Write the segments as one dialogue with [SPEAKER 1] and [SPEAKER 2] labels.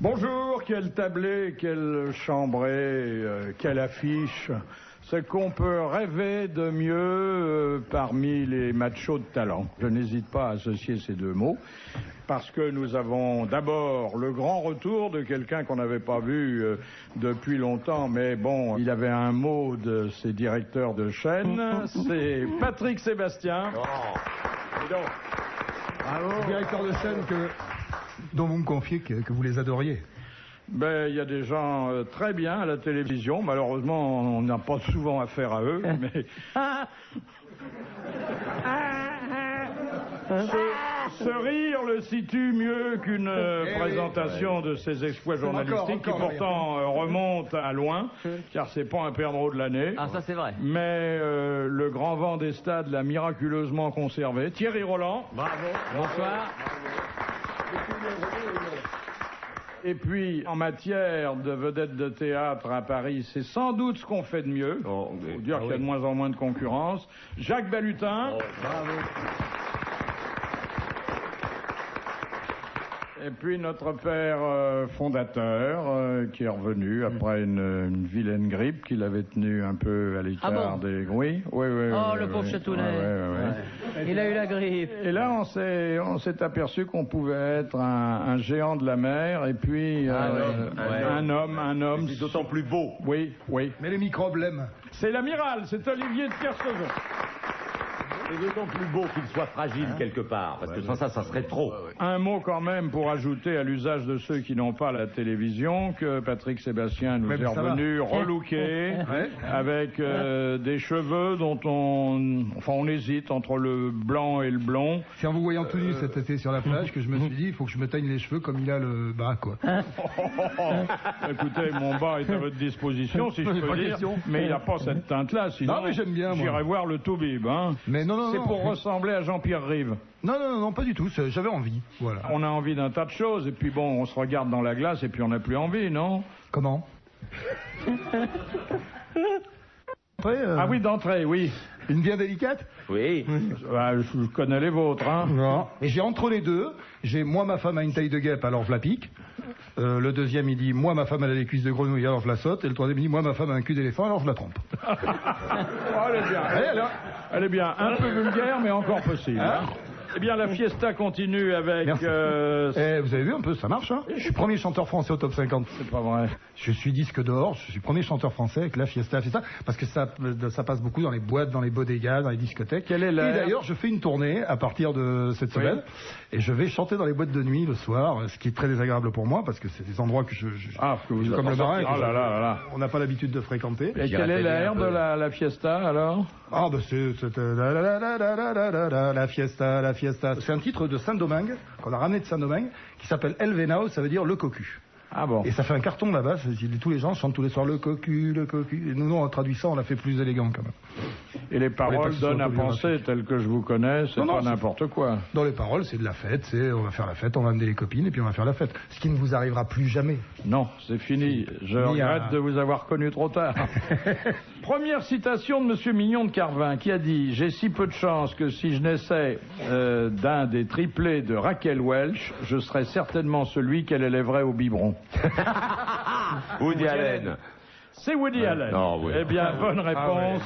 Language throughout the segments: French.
[SPEAKER 1] Bonjour, quel tablé, quel chambré, quelle affiche. C'est qu'on peut rêver de mieux parmi les machos de talent. Je n'hésite pas à associer ces deux mots, parce que nous avons d'abord le grand retour de quelqu'un qu'on n'avait pas vu depuis longtemps, mais bon, il avait un mot de ses directeurs de chaîne, c'est Patrick Sébastien.
[SPEAKER 2] Bravo.
[SPEAKER 3] Directeur de chaîne dont vous me confiez que vous les adoriez.
[SPEAKER 1] Ben, il y a des gens très bien à la télévision. Malheureusement, on n'a pas souvent affaire à eux, mais... Ce rire le situe mieux qu'une présentation de ses exploits journalistiques qui pourtant remontent à loin, car c'est pas un perdreau de l'année.
[SPEAKER 2] Ah, ça c'est vrai.
[SPEAKER 1] Mais le grand vent des stades l'a miraculeusement conservé. Thierry Roland.
[SPEAKER 2] Bravo. Bonsoir.
[SPEAKER 1] Et puis, en matière de vedettes de théâtre à Paris, c'est sans doute ce qu'on fait de mieux. Faut dire qu'il y a de moins en moins de concurrence. Jacques Balutin.
[SPEAKER 2] Bravo.
[SPEAKER 1] Et puis notre père fondateur qui est revenu après une vilaine grippe qu'il avait tenue un peu à l'écart des... Oui.
[SPEAKER 2] Oh, le pauvre Chatounet. Il a eu la grippe.
[SPEAKER 1] Et là, on s'est aperçu qu'on pouvait être un géant de la mer et puis un homme.
[SPEAKER 4] C'est d'autant plus beau.
[SPEAKER 1] Oui.
[SPEAKER 3] Mais les microbes l'aiment.
[SPEAKER 1] C'est l'amiral, c'est Olivier de Kersauzon.
[SPEAKER 4] C'est d'autant plus beau qu'il soit fragile quelque part, parce que sans ça serait trop.
[SPEAKER 1] Un mot quand même pour ajouter à l'usage de ceux qui n'ont pas la télévision, que Patrick Sébastien nous est revenu relooké, avec des cheveux dont on hésite entre le blanc et le blond.
[SPEAKER 3] C'est en vous voyant tout nu cet été sur la plage que je me suis dit, il faut que je me teigne les cheveux comme il a le bas, quoi.
[SPEAKER 1] Écoutez, mon bas est à votre disposition, si je peux dire, mais il n'a pas cette teinte-là, sinon
[SPEAKER 3] non, mais j'aime bien,
[SPEAKER 1] j'irai voir le Toubib, hein.
[SPEAKER 3] Mais non,
[SPEAKER 1] c'est pour ressembler à Jean-Pierre Rive.
[SPEAKER 3] Non, pas du tout. J'avais envie. Voilà.
[SPEAKER 1] On a envie d'un tas de choses, et puis bon, on se regarde dans la glace, et puis on n'a plus envie, non?
[SPEAKER 3] Comment?
[SPEAKER 1] Ah oui, d'entrée, oui.
[SPEAKER 3] Une bien délicate?
[SPEAKER 4] Oui.
[SPEAKER 1] Je connais les vôtres, hein.
[SPEAKER 3] Non. Et j'ai entre les deux, moi ma femme a une taille de guêpe, alors je la pique. Le deuxième il dit, moi ma femme elle a des cuisses de grenouille, alors je la saute. Et le troisième il dit, moi ma femme a un cul d'éléphant, alors je la trompe.
[SPEAKER 1] Elle est bien. Elle est bien. Un peu vulgaire, mais encore possible. Hein. Eh bien, la fiesta continue avec...
[SPEAKER 3] vous avez vu un peu, ça marche, hein. Je suis premier chanteur français au top 50.
[SPEAKER 1] C'est pas vrai.
[SPEAKER 3] Je suis disque d'or, je suis premier chanteur français avec la fiesta, parce que ça passe beaucoup dans les boîtes, dans les bodegas, dans les discothèques. Et d'ailleurs, je fais une tournée à partir de cette semaine, et je vais chanter dans les boîtes de nuit le soir, ce qui est très désagréable pour moi, parce que c'est des endroits que comme le marin, on n'a pas l'habitude de fréquenter.
[SPEAKER 1] Et quelle est l'air de la fiesta, alors?
[SPEAKER 3] Ah, bah c'est la fiesta. C'est un titre de Saint-Domingue, qu'on a ramené de Saint-Domingue, qui s'appelle El Venao, ça veut dire le cocu.
[SPEAKER 1] Ah bon.
[SPEAKER 3] Et ça fait un carton là-bas, tous les gens chantent tous les soirs le cocu. Et nous, on traduit ça, on l'a fait plus élégant quand même.
[SPEAKER 1] Et les paroles donnent à penser, telles que je vous connais, c'est pas n'importe quoi.
[SPEAKER 3] Dans les paroles, c'est de la fête, on va faire la fête, on va amener les copines et puis on va faire la fête. Ce qui ne vous arrivera plus jamais.
[SPEAKER 1] Non, c'est fini. Je regrette de vous avoir connu trop tard. Première citation de Monsieur Mignon de Carvin, qui a dit « J'ai si peu de chance que si je naissais d'un des triplés de Raquel Welch, je serais certainement celui qu'elle élèverait au biberon. »
[SPEAKER 4] Woody Allen.
[SPEAKER 1] C'est Woody Allen. Eh bien, bonne réponse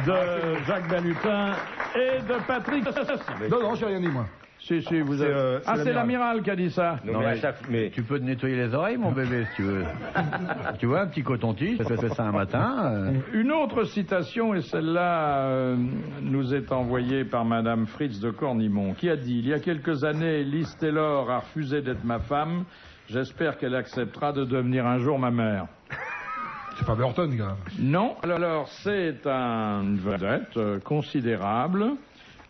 [SPEAKER 1] de Jacques Balutin et de Patrick.
[SPEAKER 3] Non, j'ai rien dit, moi.
[SPEAKER 1] Si, vous avez... c'est l'amiral qui a dit ça.
[SPEAKER 4] Non, mais
[SPEAKER 5] tu peux te nettoyer les oreilles, mon bébé, si tu veux. Tu vois, un petit coton-tige, ça fait ça un matin.
[SPEAKER 1] Une autre citation, et celle-là nous est envoyée par Madame Fritz de Cornimont, qui a dit « Il y a quelques années, Liz Taylor a refusé d'être ma femme. J'espère qu'elle acceptera de devenir un jour ma mère. »
[SPEAKER 3] C'est pas Burton, quand même.
[SPEAKER 1] Non. Alors, c'est une vedette considérable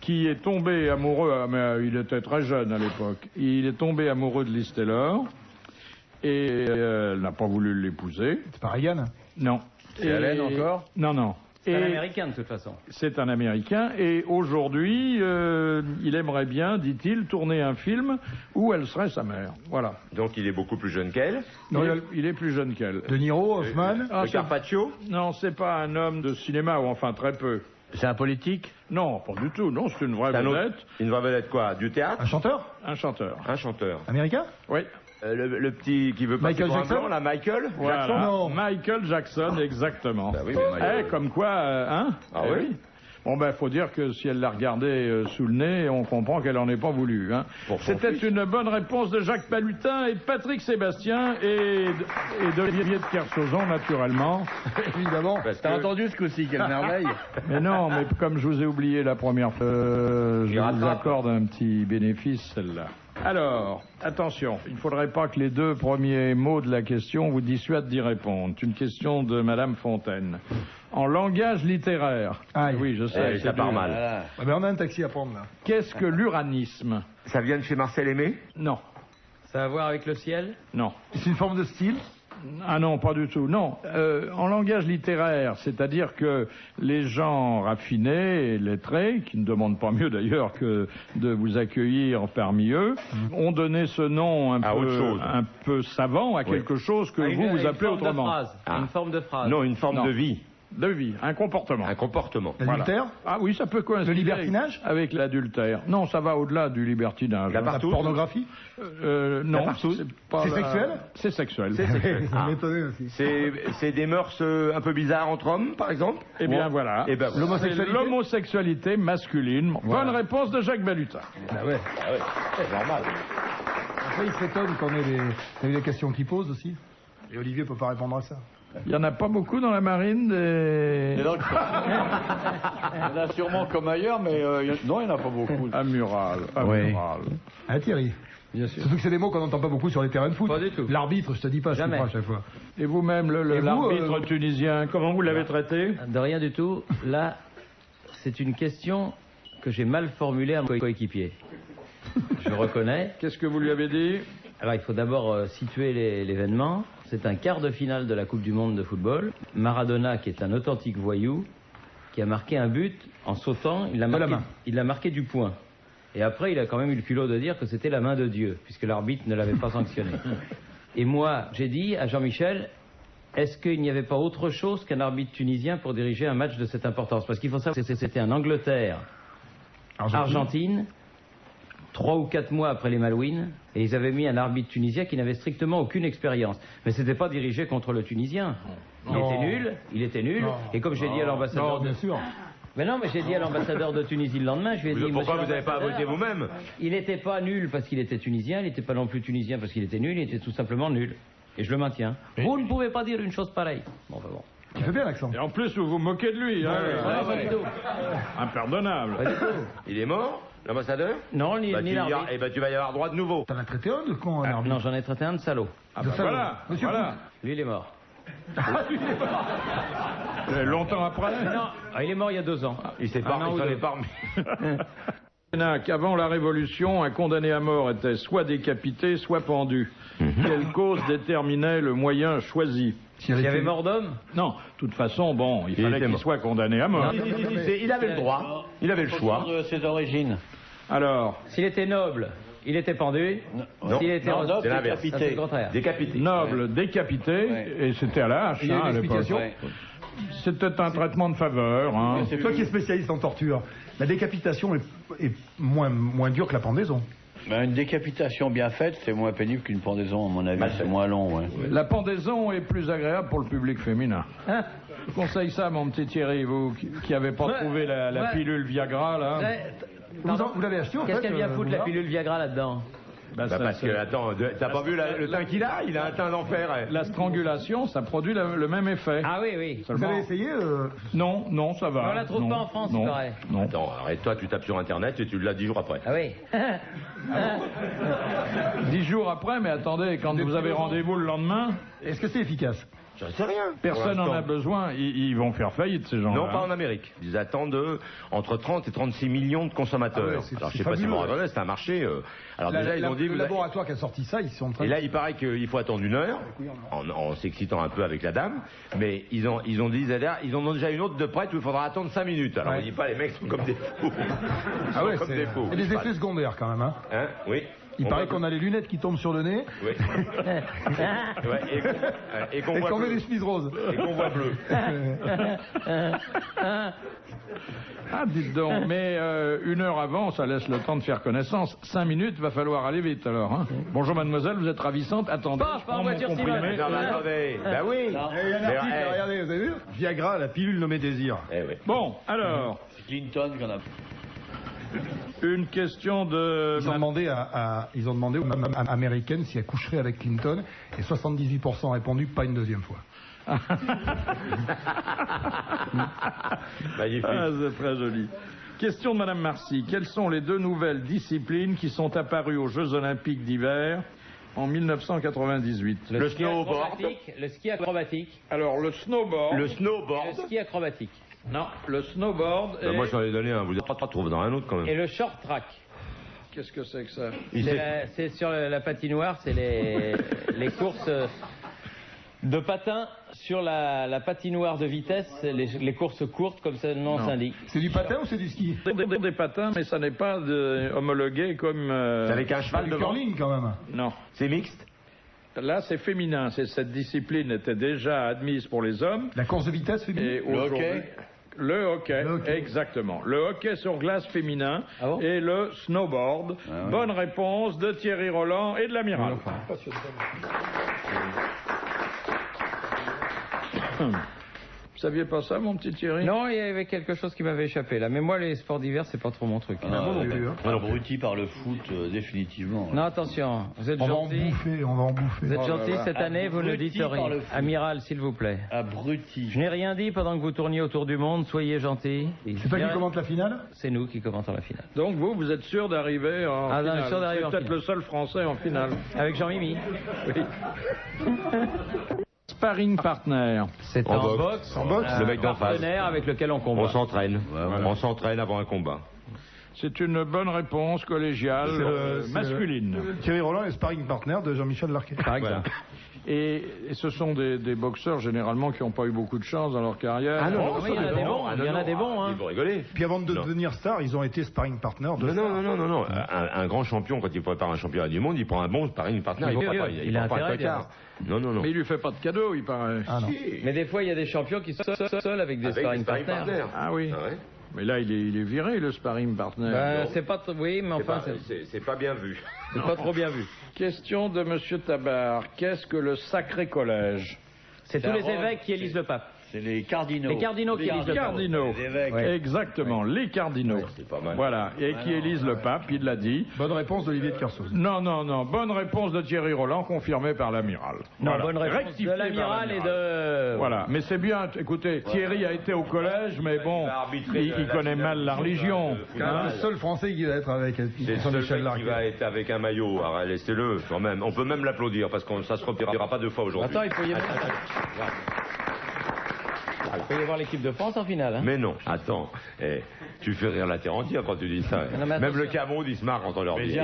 [SPEAKER 1] qui est tombé amoureux, mais il était très jeune à l'époque, il est tombé amoureux de Liz Taylor et elle n'a pas voulu l'épouser.
[SPEAKER 3] C'est pas Reagan?
[SPEAKER 1] Non.
[SPEAKER 4] C'est Allen encore?
[SPEAKER 1] Non.
[SPEAKER 2] C'est un Américain de toute façon.
[SPEAKER 1] C'est un Américain et aujourd'hui, il aimerait bien, dit-il, tourner un film où elle serait sa mère. Voilà.
[SPEAKER 4] Donc il est beaucoup plus jeune qu'elle?
[SPEAKER 1] Non, il est plus jeune qu'elle.
[SPEAKER 3] De Niro, Hoffman?
[SPEAKER 4] De Carpaccio?
[SPEAKER 1] Non, c'est pas un homme de cinéma, ou enfin très peu.
[SPEAKER 5] C'est un politique?
[SPEAKER 1] Non, pas du tout. Non, c'est une vraie vedette.
[SPEAKER 4] Une vraie vedette quoi? Du théâtre?
[SPEAKER 3] Un chanteur?
[SPEAKER 1] Un chanteur.
[SPEAKER 4] Un chanteur.
[SPEAKER 3] Américain?
[SPEAKER 1] Oui.
[SPEAKER 4] Le petit qui veut passer
[SPEAKER 3] Michael
[SPEAKER 4] pour un
[SPEAKER 3] Jackson
[SPEAKER 4] blanc, là, Michael
[SPEAKER 1] Voilà.
[SPEAKER 4] Jackson.
[SPEAKER 3] Non.
[SPEAKER 1] Michael Jackson, exactement.
[SPEAKER 4] Bah oui, mais Michael-
[SPEAKER 1] Comme quoi, hein?
[SPEAKER 4] Ah
[SPEAKER 1] Eh
[SPEAKER 4] oui.
[SPEAKER 1] Bon, ben, faut dire que si elle l'a regardé sous le nez, on comprend qu'elle en est pas voulu. Hein.
[SPEAKER 4] Pour son
[SPEAKER 1] C'était
[SPEAKER 4] fils.
[SPEAKER 1] une bonne réponse de Jacques Palutin et de Patrick Sébastien et d'Olivier de Kersauzon, naturellement.
[SPEAKER 3] Évidemment.
[SPEAKER 4] Parce
[SPEAKER 5] T'as
[SPEAKER 4] que-
[SPEAKER 5] entendu ce coup-ci, quelle merveille.
[SPEAKER 1] Mais non, mais comme je vous ai oublié la première fois, je vous
[SPEAKER 4] rattrape.
[SPEAKER 1] accorde un petit bénéfice, celle-là. Alors, attention, il ne faudrait pas que les deux premiers mots de la question vous dissuadent d'y répondre. C'est une question de Madame Fontaine. En langage littéraire,
[SPEAKER 3] Aïe.
[SPEAKER 1] oui, je sais,
[SPEAKER 4] Eh, ça
[SPEAKER 1] c'est
[SPEAKER 4] part
[SPEAKER 1] dur.
[SPEAKER 4] mal.
[SPEAKER 5] Voilà.
[SPEAKER 3] Ah ben, on a un taxi à prendre là.
[SPEAKER 1] Qu'est-ce que l'uranisme?
[SPEAKER 4] Ça vient de chez Marcel Aimé?
[SPEAKER 1] Non,
[SPEAKER 2] Ça a à voir avec le ciel?
[SPEAKER 1] non.
[SPEAKER 3] C'est une forme de style.
[SPEAKER 1] Ah non, pas du tout. Non, en langage littéraire, c'est-à-dire que les gens raffinés et lettrés, qui ne demandent pas mieux d'ailleurs que de vous accueillir parmi eux, ont donné ce nom
[SPEAKER 4] À autre chose.
[SPEAKER 1] un peu savant à quelque chose que vous appelez autrement.
[SPEAKER 4] Ah.
[SPEAKER 2] Une forme de phrase.
[SPEAKER 4] Non, une forme
[SPEAKER 1] Non.
[SPEAKER 4] de vie,
[SPEAKER 1] De vie, un comportement.
[SPEAKER 4] un comportement.
[SPEAKER 3] L'adultère.
[SPEAKER 1] Ah oui, ça peut coïncider.
[SPEAKER 3] Le libertinage
[SPEAKER 1] avec l'adultère. Non, ça va au-delà du libertinage.
[SPEAKER 4] La
[SPEAKER 3] La
[SPEAKER 4] partouze.
[SPEAKER 3] pornographie.
[SPEAKER 1] Non,
[SPEAKER 4] partouze.
[SPEAKER 1] pas
[SPEAKER 3] C'est
[SPEAKER 1] la-
[SPEAKER 3] sexuel
[SPEAKER 1] C'est sexuel.
[SPEAKER 4] C'est sexuel.
[SPEAKER 3] Ça
[SPEAKER 4] Ah.
[SPEAKER 3] m'étonnait aussi.
[SPEAKER 4] C'est des mœurs un peu bizarres entre hommes, par exemple?
[SPEAKER 1] Eh bien voilà.
[SPEAKER 4] Eh ben, voilà.
[SPEAKER 3] L'homosexualité.
[SPEAKER 1] C'est l'homosexualité masculine. Bonne réponse de Jacques Balutin.
[SPEAKER 3] Ah ouais.
[SPEAKER 4] C'est normal.
[SPEAKER 3] Après, il s'étonne qu'on ait des questions qu'il pose aussi. Et Olivier peut pas répondre à ça.
[SPEAKER 1] Il n'y en a pas beaucoup dans la marine des...
[SPEAKER 5] Et donc, il y en a sûrement comme ailleurs, mais non, il n'y en a pas beaucoup.
[SPEAKER 1] Amiral.
[SPEAKER 5] Oui.
[SPEAKER 3] Hein, Thierry?
[SPEAKER 2] Bien sûr.
[SPEAKER 3] Surtout que c'est des mots qu'on n'entend pas beaucoup sur les terrains de foot.
[SPEAKER 2] Pas du tout.
[SPEAKER 3] L'arbitre, je te dis pas, je te
[SPEAKER 2] Jamais.
[SPEAKER 3] crois à chaque fois.
[SPEAKER 1] Et vous-même,
[SPEAKER 3] Et vous,
[SPEAKER 1] l'arbitre tunisien, comment vous l'avez traité?
[SPEAKER 2] De rien du tout. Là, c'est une question que j'ai mal formulée à mon coéquipier. Je le reconnais.
[SPEAKER 1] Qu'est-ce que vous lui avez dit?
[SPEAKER 2] Alors, il faut d'abord situer l'événement. C'est un quart de finale de la Coupe du Monde de football. Maradona, qui est un authentique voyou, qui a marqué un but en sautant. Il l'a marqué du poing. Et après, il a quand même eu le culot de dire que c'était la main de Dieu, puisque l'arbitre ne l'avait pas sanctionné. Et moi, j'ai dit à Jean-Michel, est-ce qu'il n'y avait pas autre chose qu'un arbitre tunisien pour diriger un match de cette importance? Parce qu'il faut savoir que c'était un Angleterre-Argentine, 3 ou 4 mois après les Malouines, et ils avaient mis un arbitre tunisien qui n'avait strictement aucune expérience. Mais c'était pas dirigé contre le Tunisien. Il était nul,
[SPEAKER 3] Non.
[SPEAKER 2] et comme j'ai dit à l'ambassadeur...
[SPEAKER 3] Non, bien sûr.
[SPEAKER 2] Mais non, mais j'ai dit à l'ambassadeur de Tunisie le lendemain, je lui ai dit...
[SPEAKER 4] Pourquoi
[SPEAKER 2] monsieur
[SPEAKER 4] vous n'avez pas voté
[SPEAKER 2] l'ambassadeur,
[SPEAKER 4] vous-même?
[SPEAKER 2] il n'était pas nul parce qu'il était tunisien, il n'était pas non plus tunisien parce qu'il était nul, il était tout simplement nul. Et je le maintiens. Vous ne pouvez pas dire une chose pareille. Bon, enfin bon.
[SPEAKER 3] Tu fais bien l'accent.
[SPEAKER 1] Et en plus, vous vous moquez de lui. Hein.
[SPEAKER 2] Pas du tout.
[SPEAKER 1] Impardonnable.
[SPEAKER 2] Pas du tout.
[SPEAKER 4] Il est mort, l'ambassadeur?
[SPEAKER 2] Non, ni l'arbitre.
[SPEAKER 4] Eh ben, tu vas y avoir droit de nouveau.
[SPEAKER 3] T'en as traité un de con, un arbitre?
[SPEAKER 2] Non, j'en ai traité un de salaud.
[SPEAKER 1] Ah
[SPEAKER 3] De
[SPEAKER 1] bah
[SPEAKER 3] salaud.
[SPEAKER 1] voilà.
[SPEAKER 3] Monsieur
[SPEAKER 1] voilà.
[SPEAKER 2] Lui, il est mort.
[SPEAKER 1] Longtemps après.
[SPEAKER 2] Non, il est mort il y a 2 ans.
[SPEAKER 4] Il s'est
[SPEAKER 2] Un
[SPEAKER 4] pas,
[SPEAKER 2] an
[SPEAKER 4] il
[SPEAKER 2] ou
[SPEAKER 4] s'en
[SPEAKER 2] deux.
[SPEAKER 4] est pas remis.
[SPEAKER 1] Avant la Révolution, un condamné à mort était soit décapité, soit pendu. Quelle cause déterminait le moyen choisi?
[SPEAKER 2] Il y avait mort d'homme?
[SPEAKER 1] Non, de toute façon, bon, il fallait
[SPEAKER 4] était
[SPEAKER 1] qu'il
[SPEAKER 4] mort.
[SPEAKER 1] soit condamné à mort.
[SPEAKER 4] Il avait le droit, il avait le choix.
[SPEAKER 5] De ses origines.
[SPEAKER 1] Alors,
[SPEAKER 2] S'il était noble, il était pendu.
[SPEAKER 4] Non.
[SPEAKER 2] S'il était
[SPEAKER 5] Non, noble,
[SPEAKER 4] c'est l'inverse.
[SPEAKER 2] ça, c'est le contraire.
[SPEAKER 4] Décapité.
[SPEAKER 1] noble, décapité,
[SPEAKER 5] Ouais.
[SPEAKER 1] et c'était à la hache,
[SPEAKER 3] Il y a une
[SPEAKER 1] à l'époque.
[SPEAKER 3] explication.
[SPEAKER 5] Ouais.
[SPEAKER 1] C'était un traitement de faveur. Hein.
[SPEAKER 3] C'est toi qui es spécialiste en torture. La décapitation est moins dure que la pendaison.
[SPEAKER 5] Ben, une décapitation bien faite, c'est moins pénible qu'une pendaison, à mon avis. C'est moins long, ouais.
[SPEAKER 1] La pendaison est plus agréable pour le public féminin.
[SPEAKER 2] Hein?
[SPEAKER 1] Je vous conseille ça, mon petit Thierry, vous qui n'avez pas trouvé la
[SPEAKER 2] Ouais.
[SPEAKER 1] pilule Viagra, là.
[SPEAKER 3] Vous l'avez acheté, en fait
[SPEAKER 2] Qu'est-ce qu'elle vient foutre, la
[SPEAKER 3] Bouvard
[SPEAKER 2] pilule Viagra, là-dedans?
[SPEAKER 1] Bah, ça,
[SPEAKER 4] Parce que, attends, t'as pas vu le teint qu'il a? Il a un teint d'enfer.
[SPEAKER 1] La strangulation, ça produit le même effet.
[SPEAKER 2] Ah oui, oui.
[SPEAKER 3] Vous
[SPEAKER 1] Seulement-
[SPEAKER 3] avez essayé
[SPEAKER 1] Non, non, ça va.
[SPEAKER 2] On la trouve
[SPEAKER 1] Non,
[SPEAKER 2] pas en France,
[SPEAKER 1] non,
[SPEAKER 2] il paraît.
[SPEAKER 1] Non.
[SPEAKER 4] Attends, arrête-toi, tu tapes sur Internet et tu l'as 10 jours après.
[SPEAKER 2] Ah oui.
[SPEAKER 1] 10 jours après, mais attendez, quand vous avez rendez-vous le lendemain,
[SPEAKER 3] Est-ce que c'est efficace?
[SPEAKER 4] J'en sais rien.
[SPEAKER 1] personne
[SPEAKER 4] Pour
[SPEAKER 1] n'en a
[SPEAKER 4] l'instant.
[SPEAKER 1] besoin. Ils vont faire faillite, ces gens-là.
[SPEAKER 4] Non, pas en Amérique. Ils attendent entre 30 et 36 millions de consommateurs.
[SPEAKER 3] Ah ouais, c'est-
[SPEAKER 4] Alors, je
[SPEAKER 3] c'est
[SPEAKER 4] sais pas si vous
[SPEAKER 3] fabuleux.
[SPEAKER 4] vous rappelez, c'est un marché. Alors, déjà, ils ont dit.
[SPEAKER 3] Le laboratoire qui a sorti ça, ils sont en train
[SPEAKER 4] Et
[SPEAKER 3] de...
[SPEAKER 4] là, il paraît qu'il faut attendre 1 heure, en s'excitant un peu avec la dame, mais ils ont dit, ils en ont déjà une autre de prête où il faudra attendre 5 minutes. Alors,
[SPEAKER 3] Ouais.
[SPEAKER 4] on dit pas, les mecs sont comme des fous. Ils
[SPEAKER 3] Ah
[SPEAKER 4] sont
[SPEAKER 3] ouais,
[SPEAKER 4] comme des fous.
[SPEAKER 3] Il y a des effets secondaires quand même, hein.
[SPEAKER 4] Hein? Oui.
[SPEAKER 3] Il paraît qu'on a les lunettes qui tombent sur le nez.
[SPEAKER 4] Oui. Et qu'on
[SPEAKER 3] met les chemises roses.
[SPEAKER 4] Et qu'on voit bleu.
[SPEAKER 1] Ah, dites donc, mais 1 heure avant, ça laisse le temps de faire connaissance. 5 minutes, va falloir aller vite alors. Hein. Bonjour mademoiselle, vous êtes ravissante. Attendez, je prends mon comprimé.
[SPEAKER 4] Non, mais attendez. Ben oui.
[SPEAKER 3] Il y a un article, regardez, vous avez vu Viagra, la pilule nommée Désir.
[SPEAKER 4] Oui.
[SPEAKER 1] Bon, alors...
[SPEAKER 5] C'est Clinton qu'on a...
[SPEAKER 1] Une question de...
[SPEAKER 3] Ils ont demandé aux américaines si elles coucheraient avec Clinton et 78% ont répondu pas une deuxième fois.
[SPEAKER 4] Magnifique.
[SPEAKER 1] Ah, c'est très joli. Question de Madame Marcy. Quelles sont les 2 nouvelles disciplines qui sont apparues aux Jeux Olympiques d'hiver en 1998?
[SPEAKER 4] Le snowboard.
[SPEAKER 2] Le ski acrobatique.
[SPEAKER 1] Alors, le snowboard.
[SPEAKER 4] Le snowboard.
[SPEAKER 2] Le ski acrobatique.
[SPEAKER 1] Non, le snowboard et...
[SPEAKER 4] Moi, j'en ai donné un. Vous n'êtes pas trouvé dans un autre, quand même.
[SPEAKER 2] Et le short track.
[SPEAKER 1] Qu'est-ce que c'est que ça?
[SPEAKER 2] C'est sur la patinoire, c'est les courses de patins sur la patinoire de vitesse, les courses courtes, comme ça le nom s'indique.
[SPEAKER 3] C'est du patin ou c'est du ski?
[SPEAKER 1] Des patins, mais ça n'est pas homologué comme...
[SPEAKER 4] C'est avec un cheval
[SPEAKER 3] Du
[SPEAKER 4] devant.
[SPEAKER 3] curling quand même.
[SPEAKER 1] Non.
[SPEAKER 4] C'est mixte.
[SPEAKER 1] Là, c'est féminin. Cette discipline était déjà admise pour les hommes.
[SPEAKER 3] La course de vitesse féminine.
[SPEAKER 1] Et aujourd'hui... Le hockey, exactement. Le hockey sur glace féminin et le snowboard. Bonne réponse de Thierry Roland et de l'amiral. Vous saviez pas ça, mon petit Thierry?
[SPEAKER 2] Non, il y avait quelque chose qui m'avait échappé là. Mais moi, les sports d'hiver, c'est pas trop mon truc.
[SPEAKER 5] Abruti par le foot, définitivement.
[SPEAKER 2] Non, attention, vous êtes
[SPEAKER 3] On
[SPEAKER 2] gentil.
[SPEAKER 3] va en bouffer.
[SPEAKER 2] Vous êtes gentil
[SPEAKER 1] là.
[SPEAKER 2] cette année, vous ne
[SPEAKER 5] Abruti
[SPEAKER 2] dites rien.
[SPEAKER 5] par le foot.
[SPEAKER 2] Amiral, s'il vous plaît.
[SPEAKER 5] Abruti.
[SPEAKER 2] Je n'ai rien dit pendant que vous tourniez autour du monde, soyez gentil.
[SPEAKER 3] C'est toi qui commente la finale?
[SPEAKER 2] C'est nous qui commentons la finale.
[SPEAKER 1] Donc vous êtes sûr d'arriver en
[SPEAKER 2] Ah, non,
[SPEAKER 1] finale?
[SPEAKER 2] sûr d'arriver
[SPEAKER 1] C'est
[SPEAKER 2] en
[SPEAKER 1] peut-être
[SPEAKER 2] finale.
[SPEAKER 1] le seul Français en finale.
[SPEAKER 2] Avec Jean-Mimi.
[SPEAKER 1] Oui. Sparring partner.
[SPEAKER 2] C'est
[SPEAKER 4] En
[SPEAKER 2] en
[SPEAKER 4] boxe.
[SPEAKER 2] boxe.
[SPEAKER 4] Le mec d'en face.
[SPEAKER 2] Partenaire avec lequel on combat.
[SPEAKER 4] On s'entraîne.
[SPEAKER 5] voilà.
[SPEAKER 4] On s'entraîne avant un combat.
[SPEAKER 1] C'est une bonne réponse collégiale masculine.
[SPEAKER 3] Thierry Roland est sparring partner de Jean-Michel Larquet.
[SPEAKER 2] Par exemple.
[SPEAKER 1] Et ce sont des boxeurs généralement qui n'ont pas eu beaucoup de chance dans leur carrière.
[SPEAKER 4] Ah non,
[SPEAKER 2] oui, il y en a des bons. Il y en a des bons. Hein.
[SPEAKER 4] Ils vont rigoler.
[SPEAKER 3] Puis avant de devenir star, ils ont été sparring partner de
[SPEAKER 4] Non. Un grand champion, quand il prépare un championnat du monde, il prend un bon sparring partner.
[SPEAKER 2] Il a
[SPEAKER 4] prend pas un
[SPEAKER 2] intérêt,
[SPEAKER 4] tocard. Non.
[SPEAKER 1] Mais il lui fait pas de cadeau, il paraît.
[SPEAKER 3] Ah non.
[SPEAKER 2] Mais des fois, il y a des champions qui sont seuls avec des sparring partners.
[SPEAKER 1] Ah oui.
[SPEAKER 4] Ah ouais.
[SPEAKER 1] Mais là, il est viré, le sparring partner.
[SPEAKER 2] C'est pas oui, mais enfin,
[SPEAKER 4] C'est pas bien vu.
[SPEAKER 2] c'est pas trop bien vu.
[SPEAKER 1] Question de Monsieur Tabar. Qu'est-ce que le Sacré Collège?
[SPEAKER 2] C'est tous les évêques qui élisent le pape.
[SPEAKER 5] C'est les cardinaux.
[SPEAKER 2] Les cardinaux qui élisent le pape.
[SPEAKER 1] Cardinaux.
[SPEAKER 5] Les évêques.
[SPEAKER 2] Ouais.
[SPEAKER 1] Exactement, les cardinaux.
[SPEAKER 4] C'est pas mal.
[SPEAKER 1] Voilà, et qui élisent le pape, il l'a dit.
[SPEAKER 3] Bonne réponse d'Olivier de Kersauzon.
[SPEAKER 1] Non. Bonne réponse de Thierry Roland, confirmée par l'amiral.
[SPEAKER 2] Non,
[SPEAKER 1] Voilà.
[SPEAKER 2] bonne réponse
[SPEAKER 1] Rectifiée
[SPEAKER 2] de
[SPEAKER 1] par
[SPEAKER 2] l'amiral et de...
[SPEAKER 1] Voilà, mais c'est bien. Écoutez, Thierry a été au collège, mais bon,
[SPEAKER 4] va arbitrer
[SPEAKER 1] il
[SPEAKER 4] la
[SPEAKER 1] connaît
[SPEAKER 4] finale
[SPEAKER 1] mal la
[SPEAKER 4] du
[SPEAKER 1] religion.
[SPEAKER 4] football,
[SPEAKER 3] C'est le seul Français qui va être avec
[SPEAKER 4] C'est le seul
[SPEAKER 3] Jean-Michel
[SPEAKER 4] mec qui va
[SPEAKER 3] Larquet.
[SPEAKER 4] être avec un maillot. Alors, laissez-le quand même. On peut même l'applaudir parce que ça se reproduira pas 2 fois aujourd'hui.
[SPEAKER 2] Attends, il faut y avoir l'équipe de France en finale. Hein.
[SPEAKER 4] Mais non, attends. Tu fais rire la terre entière quand tu dis ça.
[SPEAKER 2] Non, mais
[SPEAKER 4] Même le
[SPEAKER 2] attention.
[SPEAKER 4] Cameroun, il se marre quand on leur
[SPEAKER 5] Mais
[SPEAKER 4] dit.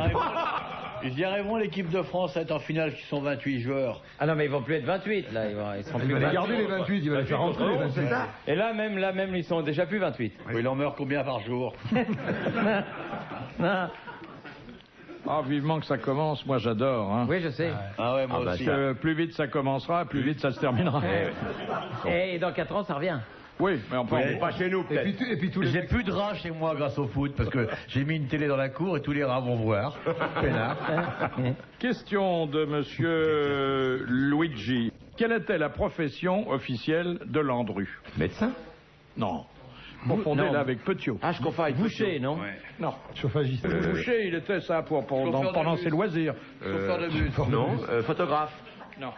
[SPEAKER 5] ils y arriveront, l'équipe de France à être en finale, qui sont 28 joueurs.
[SPEAKER 2] Ah non, mais ils vont plus être 28, là. Ils seront
[SPEAKER 3] Il
[SPEAKER 2] plus
[SPEAKER 3] va les
[SPEAKER 2] 28.
[SPEAKER 3] garder les 28, il va les faire rentrer les 28.
[SPEAKER 2] Et là même, ils sont déjà plus 28.
[SPEAKER 5] Oui, il en meurt combien par jour?
[SPEAKER 2] Non.
[SPEAKER 1] Ah, vivement que ça commence, moi j'adore. Hein.
[SPEAKER 2] Oui, je sais.
[SPEAKER 5] Ah ouais, moi
[SPEAKER 4] Ah bah
[SPEAKER 5] aussi.
[SPEAKER 4] ça.
[SPEAKER 1] Que plus vite ça commencera, plus vite ça se terminera.
[SPEAKER 2] Et dans 4 ans, ça revient.
[SPEAKER 1] Oui, mais enfin,
[SPEAKER 4] Mais pas chez nous,
[SPEAKER 3] Et
[SPEAKER 4] peut-être.
[SPEAKER 3] puis tous les
[SPEAKER 5] J'ai plus de rats chez moi grâce au foot parce que j'ai mis une télé dans la cour et tous les rats vont voir. Peinard.
[SPEAKER 1] question de Monsieur Luigi. Quelle était la profession officielle de Landru?
[SPEAKER 4] Médecin.
[SPEAKER 1] Non. Confondez-la
[SPEAKER 2] non.
[SPEAKER 1] avec Petiot.
[SPEAKER 4] Ah, je confonds avec
[SPEAKER 2] Boucher, non?
[SPEAKER 1] Non.
[SPEAKER 3] chauffagiste.
[SPEAKER 1] Boucher, il était ça
[SPEAKER 5] Chauffeur
[SPEAKER 1] pendant
[SPEAKER 5] de
[SPEAKER 1] ses
[SPEAKER 5] bus.
[SPEAKER 1] loisirs.
[SPEAKER 5] Chauffeur de bus.
[SPEAKER 4] Non, photographe.
[SPEAKER 1] Non.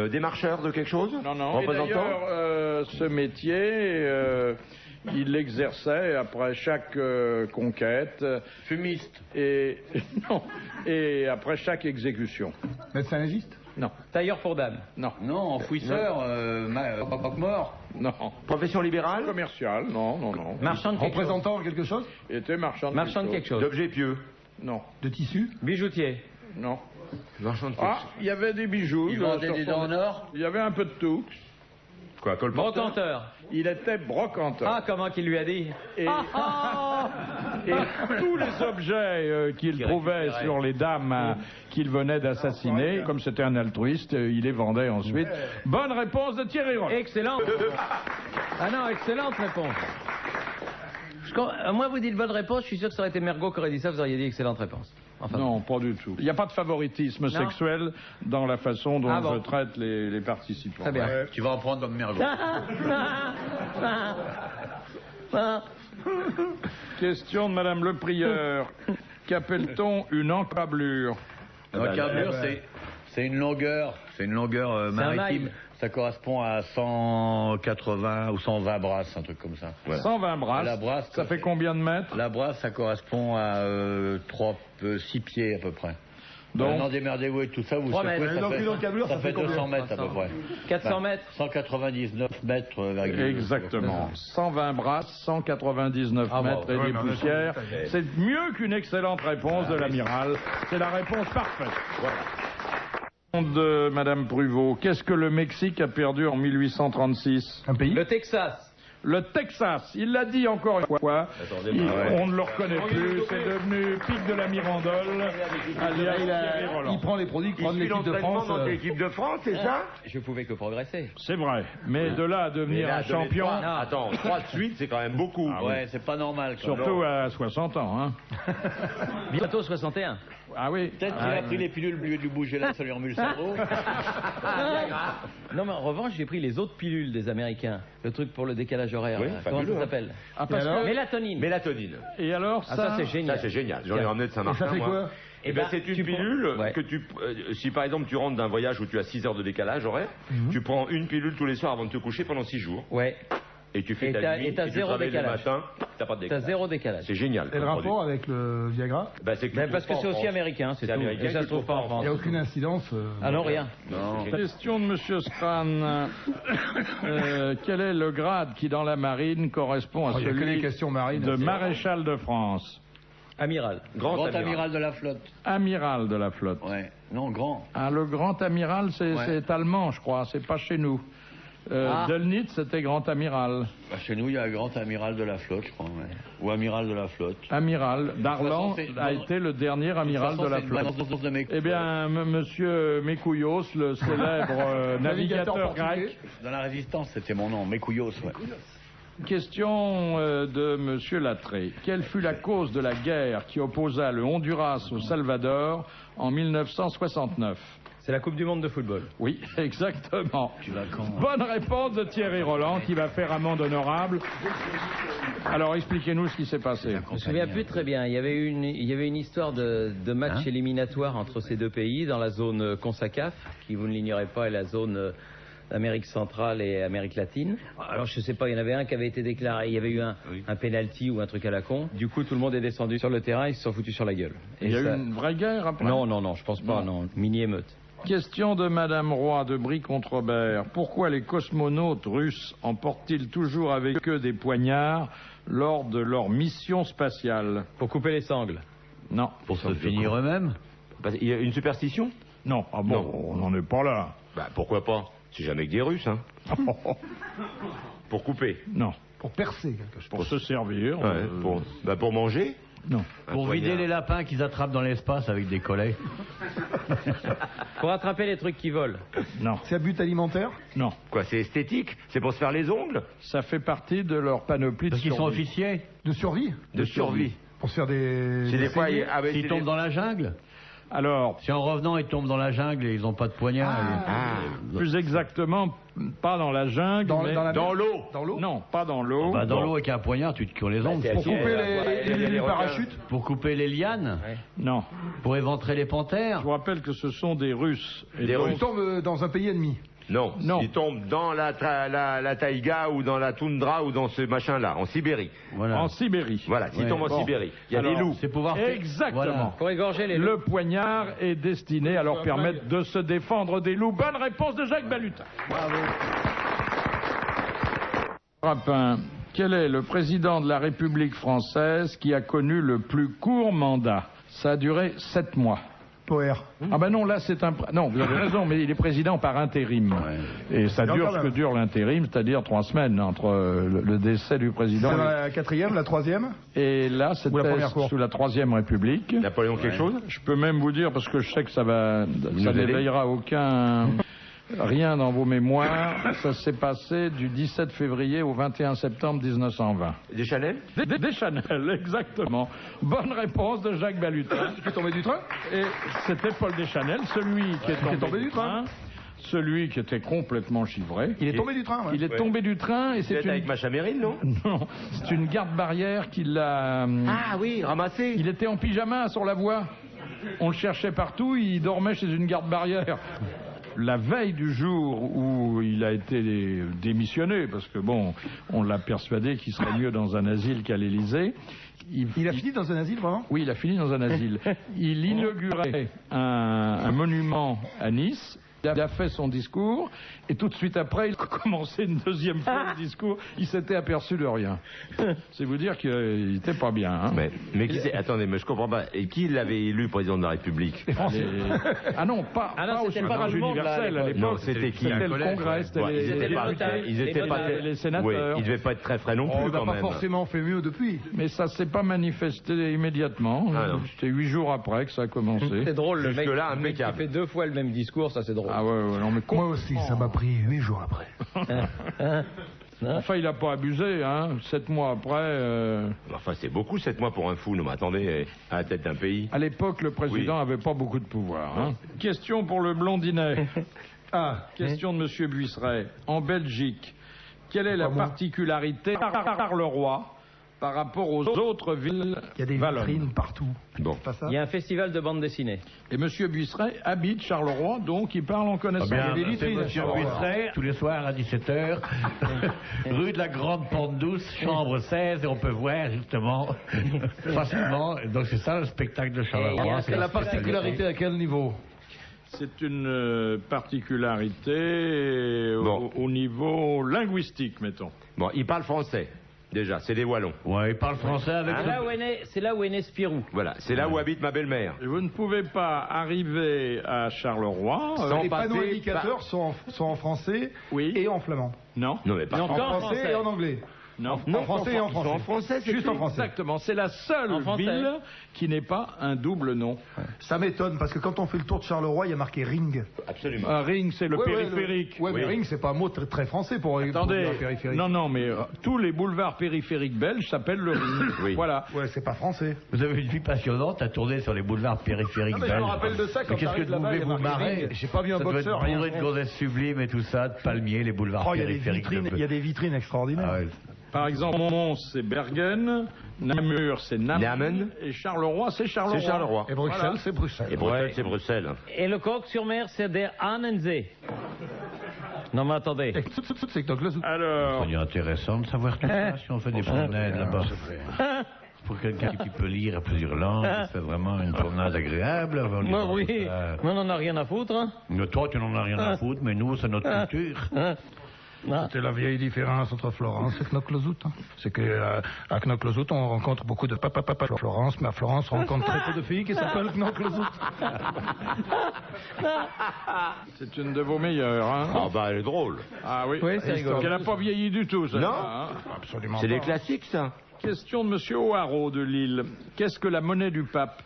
[SPEAKER 4] Démarcheur de quelque chose.
[SPEAKER 1] Non. Et
[SPEAKER 4] Représentant.
[SPEAKER 1] d'ailleurs, ce métier, il l'exerçait après chaque conquête
[SPEAKER 5] Fumiste.
[SPEAKER 1] et non, et après chaque exécution.
[SPEAKER 3] Médecin légiste.
[SPEAKER 1] Non.
[SPEAKER 2] Tailleur pour dames.
[SPEAKER 1] Non.
[SPEAKER 5] Non, enfouisseur, mort.
[SPEAKER 1] Non.
[SPEAKER 4] Profession libérale.
[SPEAKER 1] Commercial. Non.
[SPEAKER 2] Marchand de quelque chose.
[SPEAKER 3] Représentant quelque chose
[SPEAKER 1] Il était marchand de
[SPEAKER 2] Marchand de quelque chose.
[SPEAKER 4] D'objets pieux.
[SPEAKER 1] Non.
[SPEAKER 3] de tissu.
[SPEAKER 2] Bijoutier.
[SPEAKER 1] Non.
[SPEAKER 4] Marchand de
[SPEAKER 1] Ah, il y avait des bijoux.
[SPEAKER 5] Il vendait
[SPEAKER 1] sur
[SPEAKER 5] des
[SPEAKER 1] son-
[SPEAKER 5] dents en or.
[SPEAKER 1] Il y avait un peu de tout.
[SPEAKER 4] Quoi, colporteur?
[SPEAKER 2] Brocanteur.
[SPEAKER 1] Il était brocanteur.
[SPEAKER 2] Ah, comment qu'il lui a dit?
[SPEAKER 1] Et, et tous les objets qu'il trouvait sur les dames qu'il venait d'assassiner, comme c'était un altruiste, il les vendait ensuite. Bonne réponse de Thierry Roland.
[SPEAKER 2] Excellent. Ah non, excellente réponse. Moi, vous dites bonne réponse, je suis sûr que ça aurait été Mergo qui aurait dit ça, vous auriez dit excellente réponse. Enfin,
[SPEAKER 1] non, pas du tout. Il n'y a pas de favoritisme sexuel dans la façon dont je traite les participants.
[SPEAKER 2] Très bien.
[SPEAKER 5] Tu vas en prendre comme Mergo.
[SPEAKER 1] Question de Madame Le Prieur. Qu'appelle-t-on une encablure?
[SPEAKER 5] L'encablure, c'est une longueur, maritime. Ça correspond à 180 ou 120 brasses, un truc comme ça.
[SPEAKER 1] Voilà. 120 brasses.
[SPEAKER 5] La brasse,
[SPEAKER 1] ça fait combien de mètres?
[SPEAKER 5] La brasse, ça correspond à 6 pieds à peu près.
[SPEAKER 1] Donc,
[SPEAKER 5] non, démerdez-vous et tout ça, vous savez, ça fait 200 mètres à peu près.
[SPEAKER 2] 400 mètres
[SPEAKER 5] 199 mètres.
[SPEAKER 1] Exactement. 120 brasses, 199 mètres et des poussières. C'est mieux qu'une excellente réponse de l'amiral. C'est la réponse parfaite. Voilà. De Madame Pruvot, qu'est-ce que le Mexique a perdu en 1836?
[SPEAKER 3] Un pays?
[SPEAKER 2] Le Texas.
[SPEAKER 1] Le Texas, il l'a dit encore une fois. On ne le reconnaît plus, c'est devenu pic de la Mirandole.
[SPEAKER 3] Il prend les produits que prend l'équipe de France.
[SPEAKER 4] L'équipe de France, c'est ça?
[SPEAKER 2] Je pouvais que progresser.
[SPEAKER 1] C'est vrai, mais de là à devenir un champion...
[SPEAKER 4] Attends, 3 de suite, c'est quand même beaucoup.
[SPEAKER 5] Ouais, c'est pas normal.
[SPEAKER 1] Surtout à 60 ans. Hein.
[SPEAKER 2] Bientôt 61.
[SPEAKER 1] Ah oui.
[SPEAKER 5] Peut-être qu'il a pris les pilules au lieu de lui bouger là, ça lui remue le cerveau.
[SPEAKER 2] Non, mais en revanche, j'ai pris les autres pilules des Américains. Le truc pour le décalage horaire.
[SPEAKER 4] Oui,
[SPEAKER 2] comment ça s'appelle? Mélatonine.
[SPEAKER 4] Mélatonine.
[SPEAKER 1] Et alors
[SPEAKER 2] ça c'est génial.
[SPEAKER 4] Ça c'est génial. J'en ai ramené de Saint-Martin.
[SPEAKER 1] Ça fait quoi?
[SPEAKER 4] Eh ben, c'est une pilule que si par exemple tu rentres d'un voyage où tu as 6 heures de décalage horaire, tu prends une pilule tous les soirs avant de te coucher pendant 6 jours.
[SPEAKER 2] Ouais.
[SPEAKER 4] Et tu fais ta nuit,
[SPEAKER 2] et t'as zéro décalage.
[SPEAKER 4] Le matin, t'as pas de décalage.
[SPEAKER 2] T'as zéro décalage.
[SPEAKER 4] C'est génial.
[SPEAKER 3] Et le rapport avec le Viagra?
[SPEAKER 2] Parce que c'est aussi américain, c'est tout.
[SPEAKER 4] Américain,
[SPEAKER 2] et ça se trouve pas en France.
[SPEAKER 3] Il n'y a aucune incidence.
[SPEAKER 2] Ah non, rien.
[SPEAKER 4] Non.
[SPEAKER 1] Question de Monsieur Strand. Quel est le grade qui dans la marine correspond à celui de maréchal de France?
[SPEAKER 2] Amiral.
[SPEAKER 5] Grand amiral de la flotte.
[SPEAKER 1] Amiral de la flotte.
[SPEAKER 5] Ouais. Non, grand.
[SPEAKER 1] Ah, le grand amiral, c'est allemand, je crois. C'est pas chez nous. Delnitz, c'était grand amiral.
[SPEAKER 5] Bah, chez nous, il y a un grand amiral de la flotte, je crois. Ouais. Ou amiral de la flotte.
[SPEAKER 1] Amiral. Darlan a été le dernier amiral de la flotte. Eh bien, monsieur Mécouillos, le célèbre navigateur grec.
[SPEAKER 5] Dans la Résistance, c'était mon nom, Mécouillos, ouais.
[SPEAKER 1] Question de monsieur Lattré. Quelle fut la cause de la guerre qui opposa le Honduras au Salvador en 1969?
[SPEAKER 2] C'est la Coupe du Monde de football.
[SPEAKER 1] Oui, exactement. Bonne réponse de Thierry Roland qui va faire amende honorable. Alors expliquez-nous ce qui s'est passé.
[SPEAKER 2] Je me souviens plus très bien. Il y avait une histoire de match éliminatoire entre ces deux pays dans la zone CONSACAF, qui vous ne l'ignorez pas est la zone Amérique centrale et Amérique latine. Alors je sais pas, il y en avait un qui avait été déclaré, il y avait eu un penalty ou un truc à la con. Du coup tout le monde est descendu sur le terrain, ils se sont foutus sur la gueule.
[SPEAKER 1] Et il y a eu une vraie guerre après?
[SPEAKER 2] Non, je pense pas, non. Mini-émeute.
[SPEAKER 1] Question de Madame Roy de Brie-Contrebert. Pourquoi les cosmonautes russes emportent-ils toujours avec eux des poignards lors de leur mission spatiale?
[SPEAKER 2] Pour couper les sangles.
[SPEAKER 1] Non.
[SPEAKER 5] Pour se finir eux-mêmes?
[SPEAKER 4] Il y a une superstition?
[SPEAKER 1] Non. Ah bon, on n'en est pas là.
[SPEAKER 4] Bah pourquoi pas? C'est jamais que des Russes, hein. Pour couper?
[SPEAKER 1] Non.
[SPEAKER 3] Pour percer quelque chose.
[SPEAKER 1] Pour se servir.
[SPEAKER 4] Pour manger?
[SPEAKER 1] Non.
[SPEAKER 5] Pour vider les lapins qu'ils attrapent dans l'espace avec des collets.
[SPEAKER 2] Pour attraper les trucs qui volent.
[SPEAKER 1] Non.
[SPEAKER 3] C'est à but alimentaire?
[SPEAKER 1] Non.
[SPEAKER 4] Quoi, c'est esthétique? C'est pour se faire les ongles?
[SPEAKER 1] Ça fait partie de leur panoplie de
[SPEAKER 5] survie. Parce qu'ils sont officiers?
[SPEAKER 3] De survie?
[SPEAKER 4] De survie.
[SPEAKER 3] Pour se faire des...
[SPEAKER 4] C'est des fois...
[SPEAKER 5] S'ils tombent dans la jungle?
[SPEAKER 1] Alors...
[SPEAKER 5] Si en revenant, ils tombent dans la jungle et ils n'ont pas de poignard...
[SPEAKER 1] Plus exactement, pas dans la jungle, mais
[SPEAKER 4] dans l'eau.
[SPEAKER 3] Dans l'eau?
[SPEAKER 1] Non, pas dans l'eau.
[SPEAKER 5] Dans l'eau avec un poignard, tu te cures les ongles.
[SPEAKER 3] Pour couper les parachutes?
[SPEAKER 5] Pour couper les lianes?
[SPEAKER 1] Non.
[SPEAKER 5] Pour éventrer les panthères?
[SPEAKER 1] Je vous rappelle que ce sont des Russes. Et
[SPEAKER 3] Ils tombent dans un pays ennemi?
[SPEAKER 4] Non. Ils tombent dans la taïga ou dans la toundra ou dans ce machin-là, en Sibérie.
[SPEAKER 5] Voilà.
[SPEAKER 1] En Sibérie.
[SPEAKER 4] Voilà, s'ils tombent en Sibérie. Il y a des loups.
[SPEAKER 5] C'est pouvoir...
[SPEAKER 1] Exactement.
[SPEAKER 5] Voilà.
[SPEAKER 2] Pour égorger les loups.
[SPEAKER 1] Le poignard est destiné à leur permettre de se défendre des loups. Bonne réponse de Jacques Balutin.
[SPEAKER 5] Bravo.
[SPEAKER 1] Rapin, quel est le président de la République française qui a connu le plus court mandat? Ça a duré 7 mois.
[SPEAKER 3] Poher.
[SPEAKER 1] Ah ben non, là c'est un... Non, vous avez raison, mais il est président par intérim. Ouais. Et ça dure ce que dure l'intérim, c'est-à-dire 3 semaines entre le décès du président...
[SPEAKER 3] C'est la 4e, la 3e?
[SPEAKER 1] Et là, c'était sous la 3e République.
[SPEAKER 4] Napoléon quelque chose?
[SPEAKER 1] Je peux même vous dire, parce que je sais que ça n'éveillera rien dans vos mémoires, ça s'est passé du 17 février au 21 septembre 1920.
[SPEAKER 4] Deschanel?
[SPEAKER 1] Deschanel, exactement. Bonne réponse de Jacques Balutin.
[SPEAKER 3] Qui est tombé du train?
[SPEAKER 1] Et c'était Paul Deschanel, celui qui est tombé du train. Celui qui était complètement chivré.
[SPEAKER 3] Il est tombé du train, ouais.
[SPEAKER 1] Il est tombé du train et c'est
[SPEAKER 4] avec Macha Merrill, non?
[SPEAKER 1] Non, c'est une garde barrière qui l'a...
[SPEAKER 4] Ah oui, ramassé.
[SPEAKER 1] Il était en pyjama sur la voie. On le cherchait partout, il dormait chez une garde barrière. La veille du jour où il a été démissionné, parce que bon, on l'a persuadé qu'il serait mieux dans un asile qu'à l'Élysée.
[SPEAKER 3] Il a fini dans un asile, vraiment?
[SPEAKER 1] Oui, il a fini dans un asile. Il inaugurait un monument à Nice. Il a fait son discours et tout de suite après, il a commencé une deuxième fois le discours. Il s'était aperçu de rien. C'est vous dire qu'il n'était pas bien. Hein.
[SPEAKER 4] Mais qui attendez, mais je comprends pas. Et qui l'avait élu président de la République?
[SPEAKER 1] Ah non, pas au suffrage universel à l'époque.
[SPEAKER 4] Non, c'était qui?
[SPEAKER 1] C'était le Congrès,
[SPEAKER 4] ils étaient pas
[SPEAKER 1] les sénateurs.
[SPEAKER 4] Oui, ils devaient pas être très frais non plus quand même.
[SPEAKER 3] On n'a pas forcément fait mieux depuis.
[SPEAKER 1] Mais ça s'est pas manifesté immédiatement. C'était 8 jours après que ça a commencé.
[SPEAKER 2] C'est drôle, le mec qui
[SPEAKER 4] impeccable.
[SPEAKER 2] fait 2 fois le même discours, ça c'est drôle.
[SPEAKER 1] Ah ouais, non mais
[SPEAKER 3] moi aussi, ça m'a pris 8 jours après.
[SPEAKER 1] Enfin, il n'a pas abusé, hein. 7 mois après...
[SPEAKER 4] Enfin, c'est beaucoup 7 mois pour un fou. Non, mais attendez, à la tête d'un pays.
[SPEAKER 1] À l'époque, le président n'avait pas beaucoup de pouvoir. Hein. Question pour le blondinet. Question de M. Buisseret. En Belgique, quelle est la particularité de Charleroi par rapport aux autres villes?
[SPEAKER 3] Il y a des vitrines partout.
[SPEAKER 4] Bon.
[SPEAKER 2] Il y a un festival de bande dessinée.
[SPEAKER 1] Et M. Buisseret habite Charleroi, donc il parle en connaissance.
[SPEAKER 5] Bien,
[SPEAKER 1] il y a des vitrines à Charleroi.
[SPEAKER 5] Buisseret, tous les soirs à 17h, rue de la Grande Pente Douce, chambre 16, et on peut voir justement facilement. Donc c'est ça le spectacle de Charleroi.
[SPEAKER 3] C'est la particularité à quel niveau?
[SPEAKER 1] C'est une particularité au niveau linguistique, mettons.
[SPEAKER 4] Bon, il parle français. Déjà, c'est des Wallons.
[SPEAKER 5] Ouais, il parle français avec...
[SPEAKER 2] C'est là où est né Spirou.
[SPEAKER 4] Voilà, c'est là où habite ma belle-mère.
[SPEAKER 1] Et vous ne pouvez pas arriver à Charleroi
[SPEAKER 3] sans les panneaux indicateurs sont en français et en flamand.
[SPEAKER 1] Non.
[SPEAKER 4] Non, mais pas
[SPEAKER 3] en français et en anglais.
[SPEAKER 1] Non,
[SPEAKER 3] en français et en français.
[SPEAKER 4] En français, c'est
[SPEAKER 3] juste en français.
[SPEAKER 1] Exactement, c'est la seule ville qui n'est pas un double nom.
[SPEAKER 3] Ça m'étonne parce que quand on fait le tour de Charleroi, il y a marqué Ring.
[SPEAKER 4] Absolument.
[SPEAKER 1] Un ring, c'est le périphérique.
[SPEAKER 3] Oui, mais Ring, c'est pas un mot très français pour dire périphérique.
[SPEAKER 1] Non, mais tous les boulevards périphériques belges s'appellent le Ring.
[SPEAKER 4] Oui.
[SPEAKER 1] Voilà.
[SPEAKER 3] Ouais, c'est pas français.
[SPEAKER 5] Vous avez une vie passionnante à tourner sur les boulevards périphériques belges.
[SPEAKER 3] Je me rappelle de ça quand
[SPEAKER 5] qu'est-ce que vous pouvez vous marrer?
[SPEAKER 3] J'ai pas vu un boxeur.
[SPEAKER 5] Ça doit être bourré de gonzesses sublimes et tout ça, de palmiers, les boulevards périphériques.
[SPEAKER 3] Il y a des vitrines extraordinaires.
[SPEAKER 1] Par exemple, Mons, c'est Bergen, Namur, c'est Namen, et Charleroi, c'est Charleroi.
[SPEAKER 4] C'est Charleroi.
[SPEAKER 3] Et Bruxelles, c'est Bruxelles.
[SPEAKER 4] Et Bruxelles, c'est Bruxelles.
[SPEAKER 2] Et le Coq-sur-Mer, c'est der Annensee. Non, mais attendez.
[SPEAKER 1] Alors...
[SPEAKER 5] C'est intéressant de savoir tout ça si on fait des promenades là-bas. Pour quelqu'un qui peut lire à plusieurs langues, c'est vraiment une promenade agréable.
[SPEAKER 2] Oui, on n'en a rien à foutre. Hein.
[SPEAKER 5] Mais toi, tu n'en as rien à foutre, mais nous, c'est notre culture.
[SPEAKER 3] C'était la vieille différence entre Florence et Knokke-le-Zout. C'est qu'à Knokke-le-Zout, on rencontre beaucoup de papa Florence, mais à Florence, on rencontre très peu de filles qui s'appellent Knokke-le-Zout.
[SPEAKER 1] C'est une de vos meilleures, hein?
[SPEAKER 4] Ah bah, elle est drôle.
[SPEAKER 1] Ah oui,
[SPEAKER 2] c'est rigolo.
[SPEAKER 1] Elle n'a pas vieilli du tout, ça.
[SPEAKER 4] Non,
[SPEAKER 1] hein? Absolument
[SPEAKER 4] c'est
[SPEAKER 1] pas.
[SPEAKER 4] des classiques, ça.
[SPEAKER 1] Question de M. O'Haraud de Lille. Qu'est-ce que la monnaie du pape?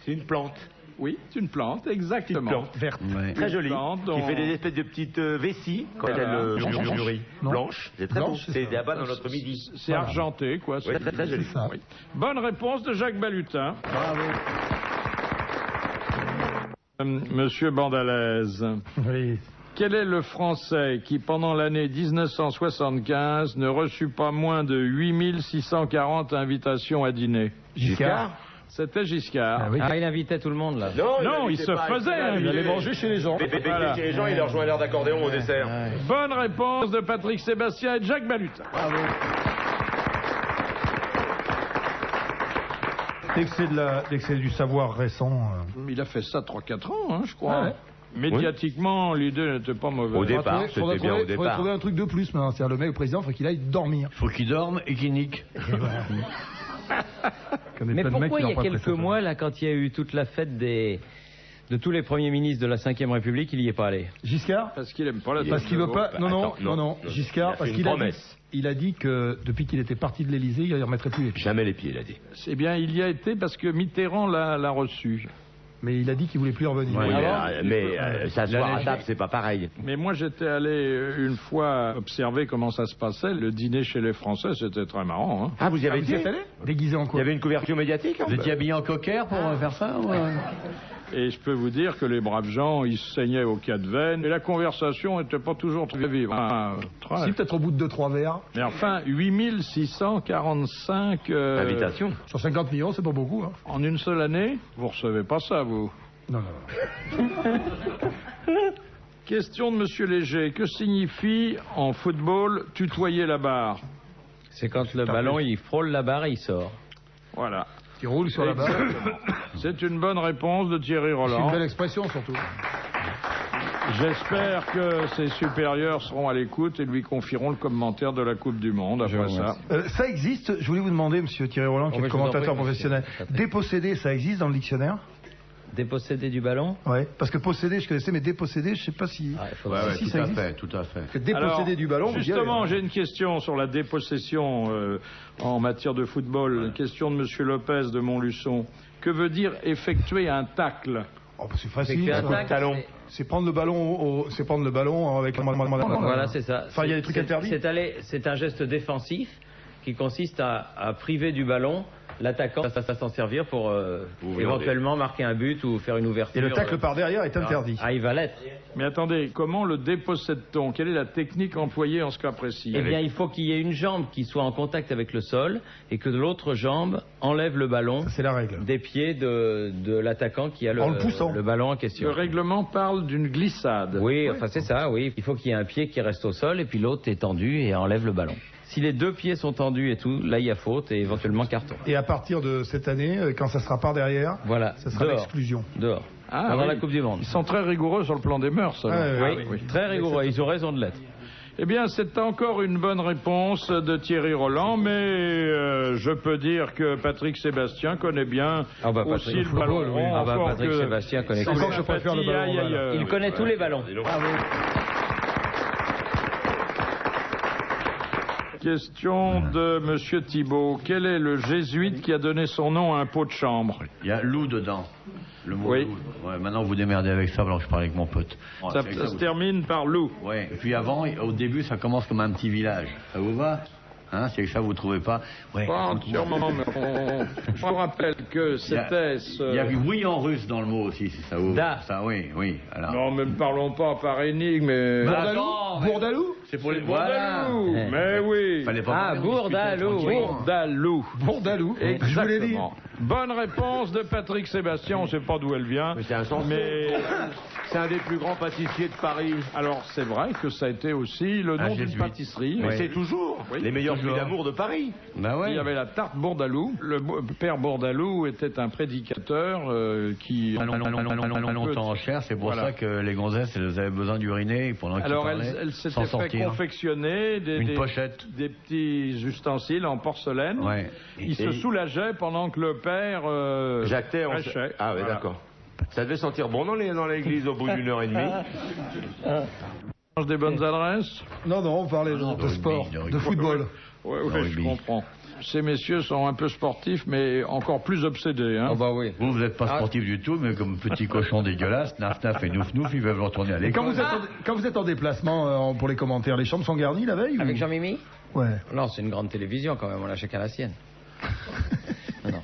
[SPEAKER 4] C'est une plante.
[SPEAKER 1] Oui, c'est une plante, exactement.
[SPEAKER 4] Une plante
[SPEAKER 1] verte.
[SPEAKER 4] Ouais. Très jolie. Qui fait des espèces de petites vessies, quand elle mûrit. Blanche. C'est très beau. C'est là-bas dans notre midi.
[SPEAKER 1] C'est argenté, quoi.
[SPEAKER 4] Oui, très joli.
[SPEAKER 1] Oui. Bonne réponse de Jacques Balutin.
[SPEAKER 3] Bravo.
[SPEAKER 1] Monsieur Bandalaise.
[SPEAKER 3] Oui.
[SPEAKER 1] Quel est le Français qui, pendant l'année 1975, ne reçut pas moins de 8640 invitations à dîner?
[SPEAKER 4] Giscard.
[SPEAKER 1] C'était Giscard.
[SPEAKER 2] Ah, il invitait tout le monde, là.
[SPEAKER 1] Non, il se faisait. Il allait manger chez les gens.
[SPEAKER 4] Voilà. Chez les gens, il leur jouait un air d'accordéon au dessert.
[SPEAKER 1] Bonne réponse de Patrick Sébastien et de Jacques Balutin.
[SPEAKER 3] Bravo. Dès que c'est du savoir récent...
[SPEAKER 1] Il a fait ça 3-4 ans, hein, je crois.
[SPEAKER 3] Ouais.
[SPEAKER 1] Médiatiquement, l'idée n'était pas mauvaise.
[SPEAKER 4] Au départ, c'était bien au départ. Il faudrait trouver
[SPEAKER 3] un truc de plus maintenant. C'est-à-dire le mec, le président, il faut qu'il aille dormir.
[SPEAKER 5] Il faut qu'il dorme et qu'il nique.
[SPEAKER 2] Mais pourquoi il y a quelques mois, là, quand il y a eu toute la fête de tous les premiers ministres de la Ve République, il n'y est pas allé?
[SPEAKER 3] Giscard?
[SPEAKER 1] Parce qu'il aime pas la
[SPEAKER 3] Parce qu'il veut pas. Non. Giscard, parce qu'il a dit que depuis qu'il était parti de l'Élysée, il ne remettrait plus les pieds.
[SPEAKER 4] Jamais les pieds, il a dit.
[SPEAKER 1] Eh bien, il y a été parce que Mitterrand l'a reçu.
[SPEAKER 3] Mais il a dit qu'il voulait plus revenir.
[SPEAKER 4] Oui, mais s'asseoir à table, c'est pas pareil.
[SPEAKER 1] Mais moi, j'étais allé une fois observer comment ça se passait. Le dîner chez les Français, c'était très marrant. Hein.
[SPEAKER 4] Ah, vous y avez été?
[SPEAKER 3] allé? Déguisé en quoi?
[SPEAKER 4] Il y avait une couverture médiatique?
[SPEAKER 5] Vous étiez habillé en cocker pour faire ça ou...
[SPEAKER 1] Et je peux vous dire que les braves gens, ils se saignaient au cas de veine. Et la conversation n'était pas toujours très vive.
[SPEAKER 3] Si, peut-être au bout de 2-3 verres.
[SPEAKER 1] Mais enfin, 8645...
[SPEAKER 4] Invitations.
[SPEAKER 3] Sur 50 millions, c'est pas beaucoup. Hein.
[SPEAKER 1] En une seule année, vous recevez pas ça, vous?
[SPEAKER 3] Non.
[SPEAKER 1] Question de Monsieur Léger. Que signifie, en football, tutoyer la barre?
[SPEAKER 2] C'est quand le ballon, il frôle la barre et il sort.
[SPEAKER 1] Voilà.
[SPEAKER 3] Qui roule sur la barre.
[SPEAKER 1] C'est une bonne réponse de Thierry
[SPEAKER 3] C'est
[SPEAKER 1] Roland.
[SPEAKER 3] une belle expression, surtout.
[SPEAKER 1] J'espère que ses supérieurs seront à l'écoute et lui confieront le commentaire de la Coupe du Monde après ça.
[SPEAKER 3] Ça existe, je voulais vous demander, monsieur Thierry Roland, qui est commentateur professionnel. Déposséder, ça existe dans le dictionnaire?
[SPEAKER 2] Déposséder du ballon?
[SPEAKER 3] Ouais, parce que posséder, je connaissais, mais déposséder, je sais pas si.
[SPEAKER 5] Tout à fait.
[SPEAKER 3] Que déposséder du ballon.
[SPEAKER 1] Justement, j'ai une question sur la dépossession en matière de football. Une question de monsieur Lopez de Montluçon. Que veut dire effectuer un tacle?
[SPEAKER 3] C'est facile. C'est prendre le ballon, c'est prendre le ballon avec.
[SPEAKER 2] Voilà, c'est ça.
[SPEAKER 3] Enfin, il y a des trucs interdits.
[SPEAKER 2] C'est un geste défensif qui consiste à priver du ballon l'attaquant, ça s'en servir pour éventuellement marquer un but ou faire une ouverture.
[SPEAKER 3] Et le tacle par derrière est interdit.
[SPEAKER 2] Ah, il va l'être.
[SPEAKER 1] Mais attendez, comment le dépossède-t-on? Quelle est la technique employée en ce cas précis?
[SPEAKER 2] Eh bien, il faut qu'il y ait une jambe qui soit en contact avec le sol et que l'autre jambe enlève le ballon.
[SPEAKER 3] C'est la règle.
[SPEAKER 2] Des pieds de l'attaquant qui a le ballon en question.
[SPEAKER 1] Le règlement parle d'une glissade.
[SPEAKER 2] Oui, enfin c'est ça, oui. Il faut qu'il y ait un pied qui reste au sol et puis l'autre est tendu et enlève le ballon. Si les deux pieds sont tendus et tout, là il y a faute et éventuellement carton.
[SPEAKER 3] Et à partir de cette année, quand ça sera par derrière,
[SPEAKER 2] voilà,
[SPEAKER 3] ça sera l'exclusion.
[SPEAKER 2] Dehors. Pendant la Coupe du Monde.
[SPEAKER 1] Ils sont très rigoureux sur le plan des mœurs.
[SPEAKER 2] Oui, très rigoureux. Ils ont raison de l'être.
[SPEAKER 1] Eh bien, c'est encore une bonne réponse de Thierry Roland, mais je peux dire que Patrick Sébastien connaît bien aussi le ballon rond.
[SPEAKER 2] Patrick Sébastien connaît tout.
[SPEAKER 3] Encore, je préfère le ballon.
[SPEAKER 2] Il connaît tous les ballons.
[SPEAKER 1] Question de Monsieur Thibault. Quel est le jésuite qui a donné son nom à un pot de chambre?
[SPEAKER 5] Il y a loup dedans. Le mot
[SPEAKER 1] oui.
[SPEAKER 5] loup. Ouais, maintenant vous démerdez avec ça, alors je parle avec mon pote.
[SPEAKER 1] Ça se termine par loup.
[SPEAKER 5] Oui. Et puis avant, au début, ça commence comme un petit village. Ça vous va? Hein, c'est que ça, vous trouvez pas?
[SPEAKER 1] Ouais. Pas entièrement, mais je vous rappelle que c'était...
[SPEAKER 5] Il y a oui en russe dans le mot aussi, si ça vous...
[SPEAKER 2] Da.
[SPEAKER 5] Ça, oui. Alors.
[SPEAKER 1] Non, mais ne parlons pas par énigme.
[SPEAKER 3] Bourdalou?
[SPEAKER 5] C'est pour les
[SPEAKER 1] Bourdalou. Mais oui.
[SPEAKER 5] Fallait pas
[SPEAKER 2] Bourdalou.
[SPEAKER 1] Bourdalou.
[SPEAKER 3] Je vous l'ai dit.
[SPEAKER 1] Bonne réponse de Patrick Sébastien. On ne sait pas d'où elle vient.
[SPEAKER 4] Mais c'est insensé. C'est un des plus grands pâtissiers de Paris.
[SPEAKER 1] Alors, c'est vrai que ça a été aussi le nom d'une pâtisserie.
[SPEAKER 4] Mais c'est toujours les meilleurs fruits d'amour de Paris.
[SPEAKER 2] Ben ouais.
[SPEAKER 1] Il y avait la tarte Bourdalou. Le père Bourdalou était un prédicateur qui...
[SPEAKER 5] longtemps en chair, c'est pour ça que les gonzesses, elles avaient besoin d'uriner pendant qu'ils parlaient.
[SPEAKER 1] Alors, elles s'étaient fait confectionner
[SPEAKER 5] une pochette.
[SPEAKER 1] Des petits ustensiles en porcelaine.
[SPEAKER 5] Ouais.
[SPEAKER 1] Ils se soulageaient pendant que le père
[SPEAKER 4] jactait. Ah oui, d'accord. Ça devait sentir bon dans l'église au bout d'une heure et demie.
[SPEAKER 1] Des bonnes adresses?
[SPEAKER 3] Non, on parlait de sport, de football.
[SPEAKER 1] Oui, je comprends. Ces messieurs sont un peu sportifs, mais encore plus obsédés. Hein.
[SPEAKER 2] Oh bah oui.
[SPEAKER 5] Vous n'êtes pas sportif du tout, mais comme petit cochon dégueulasse, naf naf et nouf nouf, ils veulent retourner à l'école.
[SPEAKER 3] Quand vous êtes en déplacement pour les commentaires, les chambres sont garnies la veille?
[SPEAKER 2] Avec Jean-Mimi?
[SPEAKER 3] Ouais.
[SPEAKER 2] Non, c'est une grande télévision quand même, on a chacun la sienne. Non.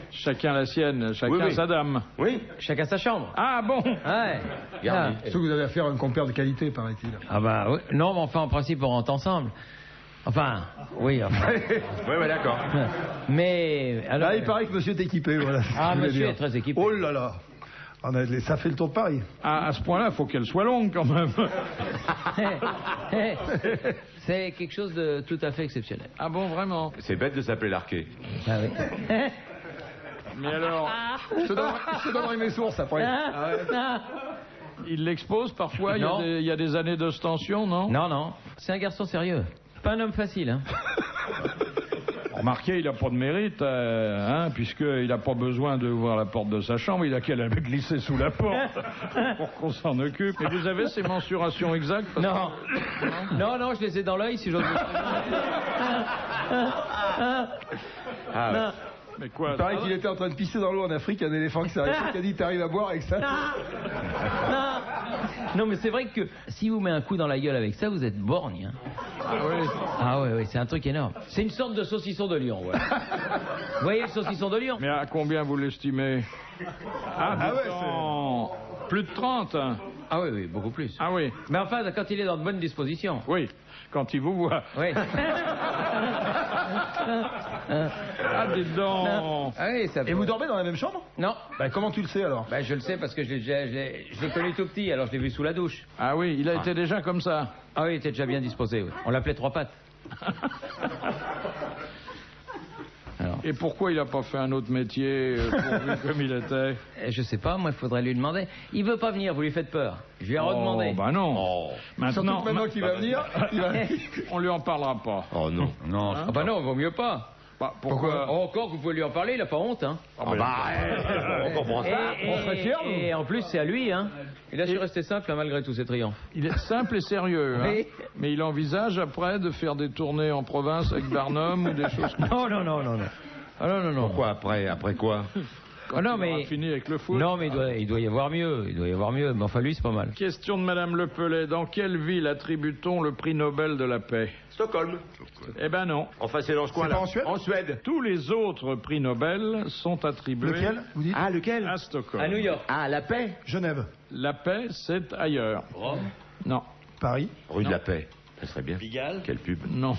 [SPEAKER 1] Chacun la sienne, chacun sa dame.
[SPEAKER 4] Oui.
[SPEAKER 2] Chacun sa chambre.
[SPEAKER 1] Ah bon?
[SPEAKER 2] Ouais.
[SPEAKER 3] Sauf que vous avez affaire à un compère de qualité, paraît-il.
[SPEAKER 2] Ah bah oui. Non, mais enfin, en principe, on rentre ensemble. Enfin, oui, enfin.
[SPEAKER 4] Oui, d'accord.
[SPEAKER 2] Mais alors.
[SPEAKER 3] Là, il paraît que monsieur est équipé, voilà.
[SPEAKER 2] Ah, monsieur est très équipé.
[SPEAKER 3] Oh là là. Ça fait le tour de Paris.
[SPEAKER 1] À ce point-là, il faut qu'elle soit longue quand même.
[SPEAKER 2] C'est quelque chose de tout à fait exceptionnel.
[SPEAKER 1] Ah bon, vraiment?
[SPEAKER 4] C'est bête de s'appeler l'arqué.
[SPEAKER 2] Ah oui.
[SPEAKER 1] Mais alors...
[SPEAKER 3] Je te donnerai mes sources après.
[SPEAKER 1] Il l'expose parfois, il y a des années d'ostension, non?
[SPEAKER 2] Non, c'est un garçon sérieux. Pas un homme facile, hein.
[SPEAKER 1] Remarquez, il n'a pas de mérite, puisqu'il n'a pas besoin d'ouvrir la porte de sa chambre, il a qu'à la glisser sous la porte pour qu'on s'en occupe. Et vous avez ces mensurations exactes?
[SPEAKER 2] Non. Non, je les ai dans l'œil si j'ose dire.
[SPEAKER 4] Ah,
[SPEAKER 1] Mais quoi?
[SPEAKER 3] Il paraît qu'il était en train de pisser dans l'eau en Afrique, un éléphant qui s'est arrêté, qui a dit t'arrives à boire avec ça?
[SPEAKER 2] Non, mais c'est vrai que si vous met un coup dans la gueule avec ça, vous êtes borgne. Hein. Ah oui, c'est un truc énorme. C'est une sorte de saucisson de lion. Ouais. Vous voyez le saucisson de lion?
[SPEAKER 1] Mais à combien vous l'estimez? Plus de 30, hein.
[SPEAKER 2] Ah oui, beaucoup plus.
[SPEAKER 1] Ah oui.
[SPEAKER 2] Mais enfin, quand il est dans de bonnes dispositions.
[SPEAKER 1] Oui, quand il vous voit.
[SPEAKER 2] Oui.
[SPEAKER 1] Ah, dis donc.
[SPEAKER 2] Ah oui, ça...
[SPEAKER 3] Et vous dormez dans la même chambre?
[SPEAKER 2] Non.
[SPEAKER 3] Comment tu le sais alors?
[SPEAKER 2] Je le sais parce que je l'ai connu tout petit, alors je l'ai vu sous la douche.
[SPEAKER 1] Ah oui, il a été déjà comme ça.
[SPEAKER 2] Ah oui, il était déjà bien disposé. Oui. On l'appelait trois pattes. Alors.
[SPEAKER 1] Et pourquoi il n'a pas fait un autre métier pourvu comme il était?
[SPEAKER 2] Je sais pas, moi il faudrait lui demander. Il veut pas venir, vous lui faites peur. Je lui ai redemandé.
[SPEAKER 1] Bah non.
[SPEAKER 4] Oh.
[SPEAKER 1] Maintenant
[SPEAKER 3] qu'il va venir,
[SPEAKER 1] on lui en parlera pas.
[SPEAKER 4] Oh non.
[SPEAKER 2] Non, ah bah non, vaut mieux pas.
[SPEAKER 1] Bah, pourquoi?
[SPEAKER 2] Encore que vous pouvez lui en parler, il a pas honte, hein.
[SPEAKER 4] On comprend ça.
[SPEAKER 3] On serait fiers, nous.
[SPEAKER 2] Et en plus, c'est à lui, hein. Il a su rester simple, malgré tous ses triomphes.
[SPEAKER 1] Il est simple et sérieux, hein.
[SPEAKER 2] Oui.
[SPEAKER 1] Mais il envisage après de faire des tournées en province avec Barnum ou des choses comme ça.
[SPEAKER 2] Non. Ah non.
[SPEAKER 4] Pourquoi après? Après quoi?
[SPEAKER 1] Quand
[SPEAKER 2] non,
[SPEAKER 1] il
[SPEAKER 2] mais
[SPEAKER 1] aura fini avec le foot.
[SPEAKER 2] Non, mais il doit y avoir mieux. Mais enfin, lui, c'est pas mal.
[SPEAKER 1] Question de Madame Le Pellet. Dans quelle ville attribue-t-on le prix Nobel de la paix?
[SPEAKER 4] Stockholm.
[SPEAKER 1] Eh ben non.
[SPEAKER 4] Enfin, c'est dans ce coin-là.
[SPEAKER 3] pas en Suède?
[SPEAKER 4] En Suède.
[SPEAKER 1] Tous les autres prix Nobel sont attribués
[SPEAKER 3] Lequel, vous dites?
[SPEAKER 4] Ah, lequel?
[SPEAKER 1] à Stockholm.
[SPEAKER 2] À New York.
[SPEAKER 4] Ah, la paix.
[SPEAKER 3] Genève.
[SPEAKER 1] La paix, c'est ailleurs.
[SPEAKER 2] Rome.
[SPEAKER 1] Non.
[SPEAKER 3] Paris.
[SPEAKER 4] Rue de la Paix. Ça serait bien.
[SPEAKER 2] Pigalle.
[SPEAKER 4] Quelle pub?
[SPEAKER 1] Non.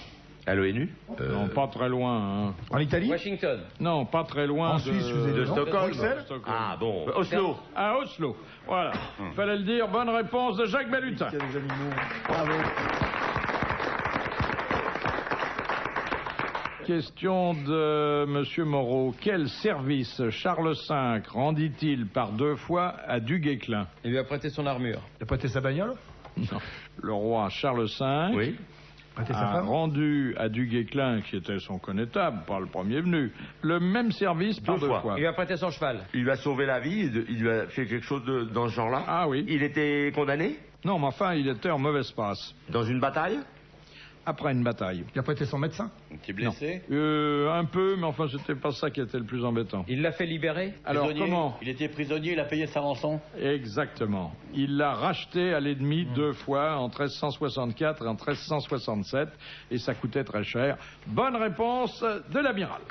[SPEAKER 4] À l'ONU?
[SPEAKER 1] Non, pas très loin. Hein.
[SPEAKER 3] En Italie.
[SPEAKER 2] Washington.
[SPEAKER 1] Non, pas très loin.
[SPEAKER 3] En Suisse, vous
[SPEAKER 4] De
[SPEAKER 3] êtes
[SPEAKER 4] Stockholm.
[SPEAKER 3] Bruxelles.
[SPEAKER 1] Stockholm.
[SPEAKER 4] Ah bon. Oslo.
[SPEAKER 1] À Oslo. Voilà. Fallait le dire. Bonne réponse de Jacques Balutin.
[SPEAKER 3] Il y a des animaux. Bravo.
[SPEAKER 1] Question de Monsieur Moreau. Quel service Charles V rendit-il par 2 fois à Duguesclin?
[SPEAKER 2] Il lui a prêté son armure.
[SPEAKER 3] Il a prêté sa bagnole?
[SPEAKER 1] Non. Le roi Charles V
[SPEAKER 4] Oui.
[SPEAKER 3] Prêté sa
[SPEAKER 1] a
[SPEAKER 3] femme?
[SPEAKER 1] rendu à Duguesclin, qui était son connétable, pas le premier venu, le même service par 2 fois.
[SPEAKER 2] Il lui a prêté son cheval.
[SPEAKER 4] Il lui a sauvé la vie, il lui a fait quelque chose dans ce genre-là.
[SPEAKER 1] Ah oui.
[SPEAKER 4] Il était condamné
[SPEAKER 1] Non, mais enfin, il était en mauvaise passe.
[SPEAKER 4] dans une bataille.
[SPEAKER 1] Après une bataille.
[SPEAKER 3] Il a prêté son médecin?
[SPEAKER 2] Tu es blessé?
[SPEAKER 1] Un peu, mais enfin, c'était pas ça qui était le plus embêtant.
[SPEAKER 2] Il l'a fait libérer?
[SPEAKER 1] Alors,
[SPEAKER 6] Prisonnier.
[SPEAKER 1] comment?
[SPEAKER 6] Il était prisonnier, il a payé sa rançon.
[SPEAKER 1] Exactement. Il l'a racheté à l'ennemi 2 fois, en 1364 et en 1367, et ça coûtait très cher. Bonne réponse de l'amiral.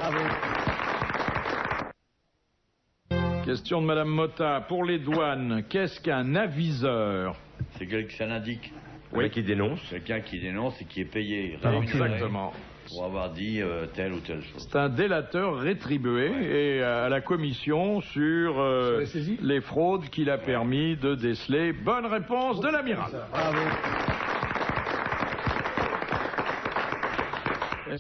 [SPEAKER 1] Question de Madame Motta. Pour les douanes, qu'est-ce qu'un aviseur?
[SPEAKER 6] C'est quelqu'un qui indique.
[SPEAKER 4] Oui. Qui dénonce.
[SPEAKER 6] Quelqu'un qui dénonce et qui est payé.
[SPEAKER 1] Exactement.
[SPEAKER 6] Pour avoir dit telle ou telle chose.
[SPEAKER 1] C'est un délateur rétribué et à la commission sur
[SPEAKER 3] les saisies
[SPEAKER 1] les fraudes qu'il a permis de déceler. Bonne réponse de l'amiral.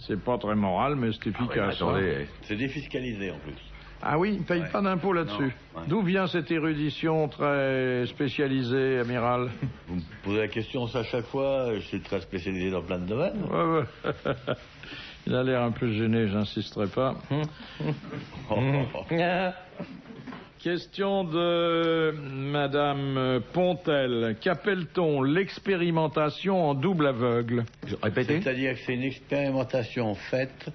[SPEAKER 1] C'est pas très moral, mais c'est efficace.
[SPEAKER 4] Attendez.
[SPEAKER 6] C'est défiscalisé en plus.
[SPEAKER 1] Ah oui, il ne paye pas d'impôt là-dessus.
[SPEAKER 6] Non, ouais.
[SPEAKER 1] D'où vient cette érudition très spécialisée, amiral?
[SPEAKER 6] Vous me posez la question ça à chaque fois, je suis très spécialisé dans plein de domaines.
[SPEAKER 1] Ouais. Il a l'air un peu gêné, j'insisterai pas. Question de Madame Pontel. Qu'appelle-t-on l'expérimentation en double aveugle?
[SPEAKER 4] Répétez.
[SPEAKER 6] C'est-à-dire que c'est une expérimentation faite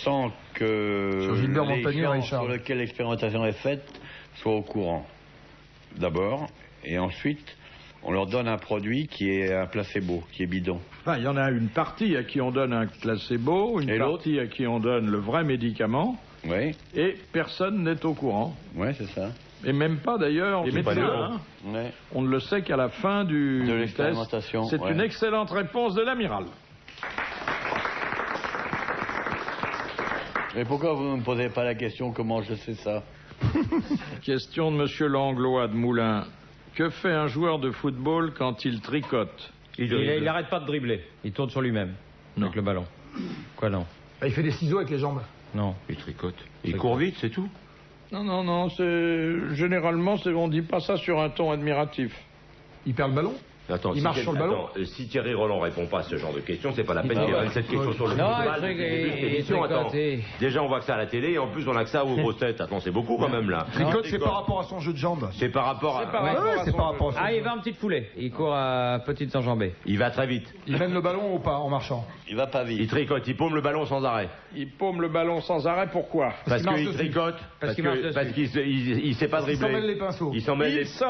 [SPEAKER 6] sans que
[SPEAKER 3] Sur Gilbert
[SPEAKER 6] les
[SPEAKER 3] Montagnier et
[SPEAKER 6] gens
[SPEAKER 3] Richard.
[SPEAKER 6] sur lesquels l'expérimentation est faite soient au courant. D'abord, et ensuite, on leur donne un produit qui est un placebo, qui est bidon.
[SPEAKER 1] Enfin, il y en a une partie à qui on donne un placebo, une
[SPEAKER 6] Et
[SPEAKER 1] partie à qui on donne le vrai médicament,
[SPEAKER 6] Oui,
[SPEAKER 1] et personne n'est au courant.
[SPEAKER 6] ouais, c'est ça.
[SPEAKER 1] Et même pas d'ailleurs les
[SPEAKER 4] C'est pas
[SPEAKER 1] médecins.
[SPEAKER 4] dur.
[SPEAKER 1] Hein.
[SPEAKER 6] Ouais.
[SPEAKER 1] On ne le sait qu'à la fin du
[SPEAKER 6] De
[SPEAKER 1] test.
[SPEAKER 6] l'expérimentation,
[SPEAKER 1] C'est
[SPEAKER 6] ouais.
[SPEAKER 1] une excellente réponse de l'amiral.
[SPEAKER 6] Mais pourquoi vous ne me posez pas la question comment je sais ça?
[SPEAKER 1] Question de Monsieur Langlois de Moulins. Que fait un joueur de football quand il tricote?
[SPEAKER 2] Il arrête pas de dribbler. Il tourne sur lui-même.
[SPEAKER 1] Non.
[SPEAKER 2] Avec le ballon. Quoi non?
[SPEAKER 3] Il fait des ciseaux avec les jambes.
[SPEAKER 2] Non.
[SPEAKER 4] Il tricote. Il court vite, c'est tout.
[SPEAKER 1] Non, c'est généralement on dit pas ça sur un ton admiratif.
[SPEAKER 3] Il perd le ballon?
[SPEAKER 4] Attends,
[SPEAKER 3] il marche sur le ballon.
[SPEAKER 4] Si Thierry Roland répond pas à ce genre de questions, c'est pas la peine qu'il y ait cette question sur le football. Déjà, on voit que ça à la télé et en plus, on a que ça aux grosses têtes. Attends, c'est beaucoup quand même là.
[SPEAKER 3] Tricote, c'est par rapport à son jeu de jambes.
[SPEAKER 4] C'est par rapport à.
[SPEAKER 3] C'est par rapport à son
[SPEAKER 2] Ah, il va en petite foulée. Il court à petites enjambées.
[SPEAKER 4] Il va très vite.
[SPEAKER 3] Il mène le ballon ou pas en marchant?
[SPEAKER 6] Il va pas
[SPEAKER 4] Il
[SPEAKER 6] vite.
[SPEAKER 4] tricote, il paume le ballon sans arrêt.
[SPEAKER 1] Il paume le ballon sans arrêt, pourquoi?
[SPEAKER 4] Parce qu'il tricote, parce qu'il sait pas dribbler.
[SPEAKER 3] Il s'en mêle les pinceaux.
[SPEAKER 4] Il s'en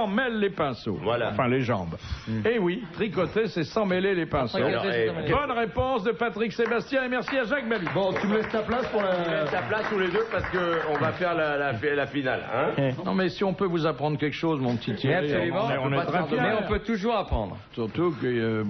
[SPEAKER 4] mêle les
[SPEAKER 1] pinceaux.
[SPEAKER 4] Voilà.
[SPEAKER 1] Enfin, les jambes. Et oui, tricoter, c'est s'en mêler les pinceaux. Bonne réponse de Patrick Sébastien et merci à Jacques Babi.
[SPEAKER 3] Bon, tu me laisses ta place pour la...
[SPEAKER 4] Tu laisses ta place tous les deux parce qu'on va faire la finale. Hein.
[SPEAKER 1] Non, mais si on peut vous apprendre quelque chose, mon petit Thierry,
[SPEAKER 2] absolument,
[SPEAKER 1] on est très fiers.
[SPEAKER 2] Mais on peut toujours apprendre.
[SPEAKER 1] Surtout que,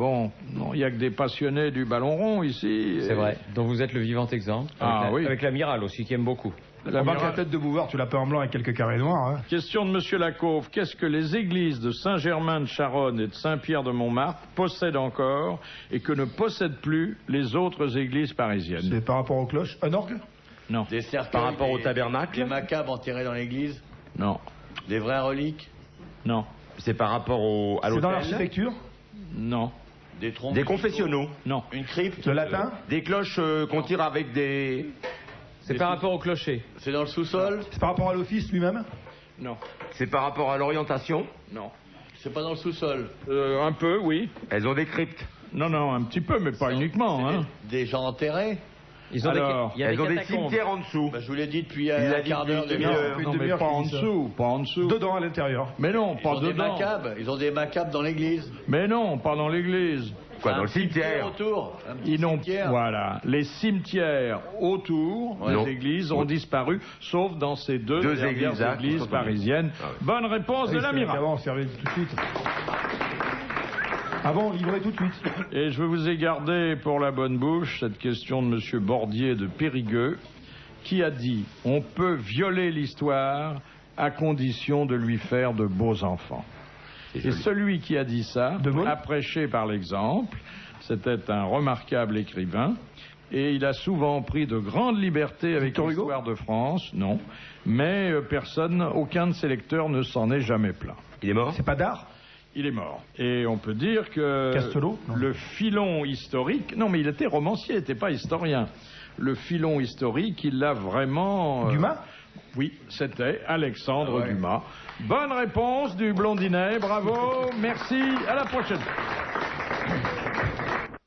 [SPEAKER 1] il n'y a que des passionnés du ballon rond ici.
[SPEAKER 2] C'est vrai, dont vous êtes le vivant exemple. Avec l'amiral aussi, qui aime beaucoup.
[SPEAKER 3] La tête de Bouvard, tu l'as peint en blanc avec quelques carrés noirs. Hein.
[SPEAKER 1] Question de Monsieur Lacauve. Qu'est-ce que les églises de Saint-Germain de Charonne et de Saint-Pierre de Montmartre possèdent encore et que ne possèdent plus les autres églises parisiennes?
[SPEAKER 3] C'est par rapport aux cloches. Un orgue?
[SPEAKER 1] Non.
[SPEAKER 6] Des cercueils,
[SPEAKER 4] par rapport au tabernacle.
[SPEAKER 6] Des macabres enterrés dans l'église.
[SPEAKER 1] Non.
[SPEAKER 6] Des vraies reliques.
[SPEAKER 1] Non.
[SPEAKER 4] C'est par rapport à l'hôtel.
[SPEAKER 3] C'est dans l'architecture?
[SPEAKER 1] Non.
[SPEAKER 6] Des trompes.
[SPEAKER 4] Des confessionnaux.
[SPEAKER 1] Non.
[SPEAKER 6] Une crypte.
[SPEAKER 3] Le latin?
[SPEAKER 4] Des cloches qu'on tire avec des...
[SPEAKER 2] C'est par rapport au clocher.
[SPEAKER 6] C'est dans le sous-sol.
[SPEAKER 3] C'est par rapport à l'office lui-même?
[SPEAKER 1] Non.
[SPEAKER 4] C'est par rapport à l'orientation.
[SPEAKER 1] Non.
[SPEAKER 6] C'est pas dans le sous-sol.
[SPEAKER 1] Un peu, oui.
[SPEAKER 4] Elles ont des cryptes.
[SPEAKER 1] Non, un petit peu, mais pas uniquement. Hein.
[SPEAKER 6] Des gens enterrés.
[SPEAKER 2] Ils ont
[SPEAKER 1] Alors,
[SPEAKER 2] il y a
[SPEAKER 4] elles ont des
[SPEAKER 2] catacombes.
[SPEAKER 4] cimietières en dessous.
[SPEAKER 6] Bah, je vous l'ai dit depuis
[SPEAKER 4] Il a
[SPEAKER 6] un
[SPEAKER 4] dit
[SPEAKER 6] quart d'heure,
[SPEAKER 4] depuis
[SPEAKER 6] demi-heure.
[SPEAKER 1] Non, mais pas en dessous, pas en dessous.
[SPEAKER 3] Dedans, à l'intérieur.
[SPEAKER 1] Mais non,
[SPEAKER 6] Ils
[SPEAKER 1] pas
[SPEAKER 6] ont des
[SPEAKER 1] dedans.
[SPEAKER 6] macabres. Ils ont des macabres dans l'église.
[SPEAKER 1] Mais non, pas dans l'église.
[SPEAKER 4] Quoi, dans le cimetière?
[SPEAKER 6] Autour. Un petit
[SPEAKER 1] Ils n'ont
[SPEAKER 6] cimetière.
[SPEAKER 1] voilà, les cimetières autour
[SPEAKER 4] Non.
[SPEAKER 1] des églises ont disparu, sauf dans ces deux
[SPEAKER 4] églises
[SPEAKER 1] églises parisiennes.
[SPEAKER 4] Ah oui.
[SPEAKER 1] Bonne réponse de l'amiral.
[SPEAKER 3] Avant, on servait tout de suite. Avant, on livrait tout de suite.
[SPEAKER 1] Et je vous ai gardé pour la bonne bouche cette question de Monsieur Bordier de Périgueux, qui a dit « On peut violer l'histoire à condition de lui faire de beaux enfants ». Et celui qui a dit ça a prêché par l'exemple. C'était un remarquable écrivain. Et il a souvent pris de grandes libertés avec l'histoire de France. Non. Mais aucun de ses lecteurs ne s'en est jamais plaint.
[SPEAKER 4] Il est mort?
[SPEAKER 3] C'est pas d'art?
[SPEAKER 1] Il est mort. Et on peut dire que
[SPEAKER 3] Castelot,
[SPEAKER 1] le filon historique... Non, mais il était romancier, il n'était pas historien. Le filon historique, il l'a vraiment...
[SPEAKER 3] Dumas?
[SPEAKER 1] Oui, c'était Alexandre Dumas. Bonne réponse du Blondinet, bravo, merci, à la prochaine.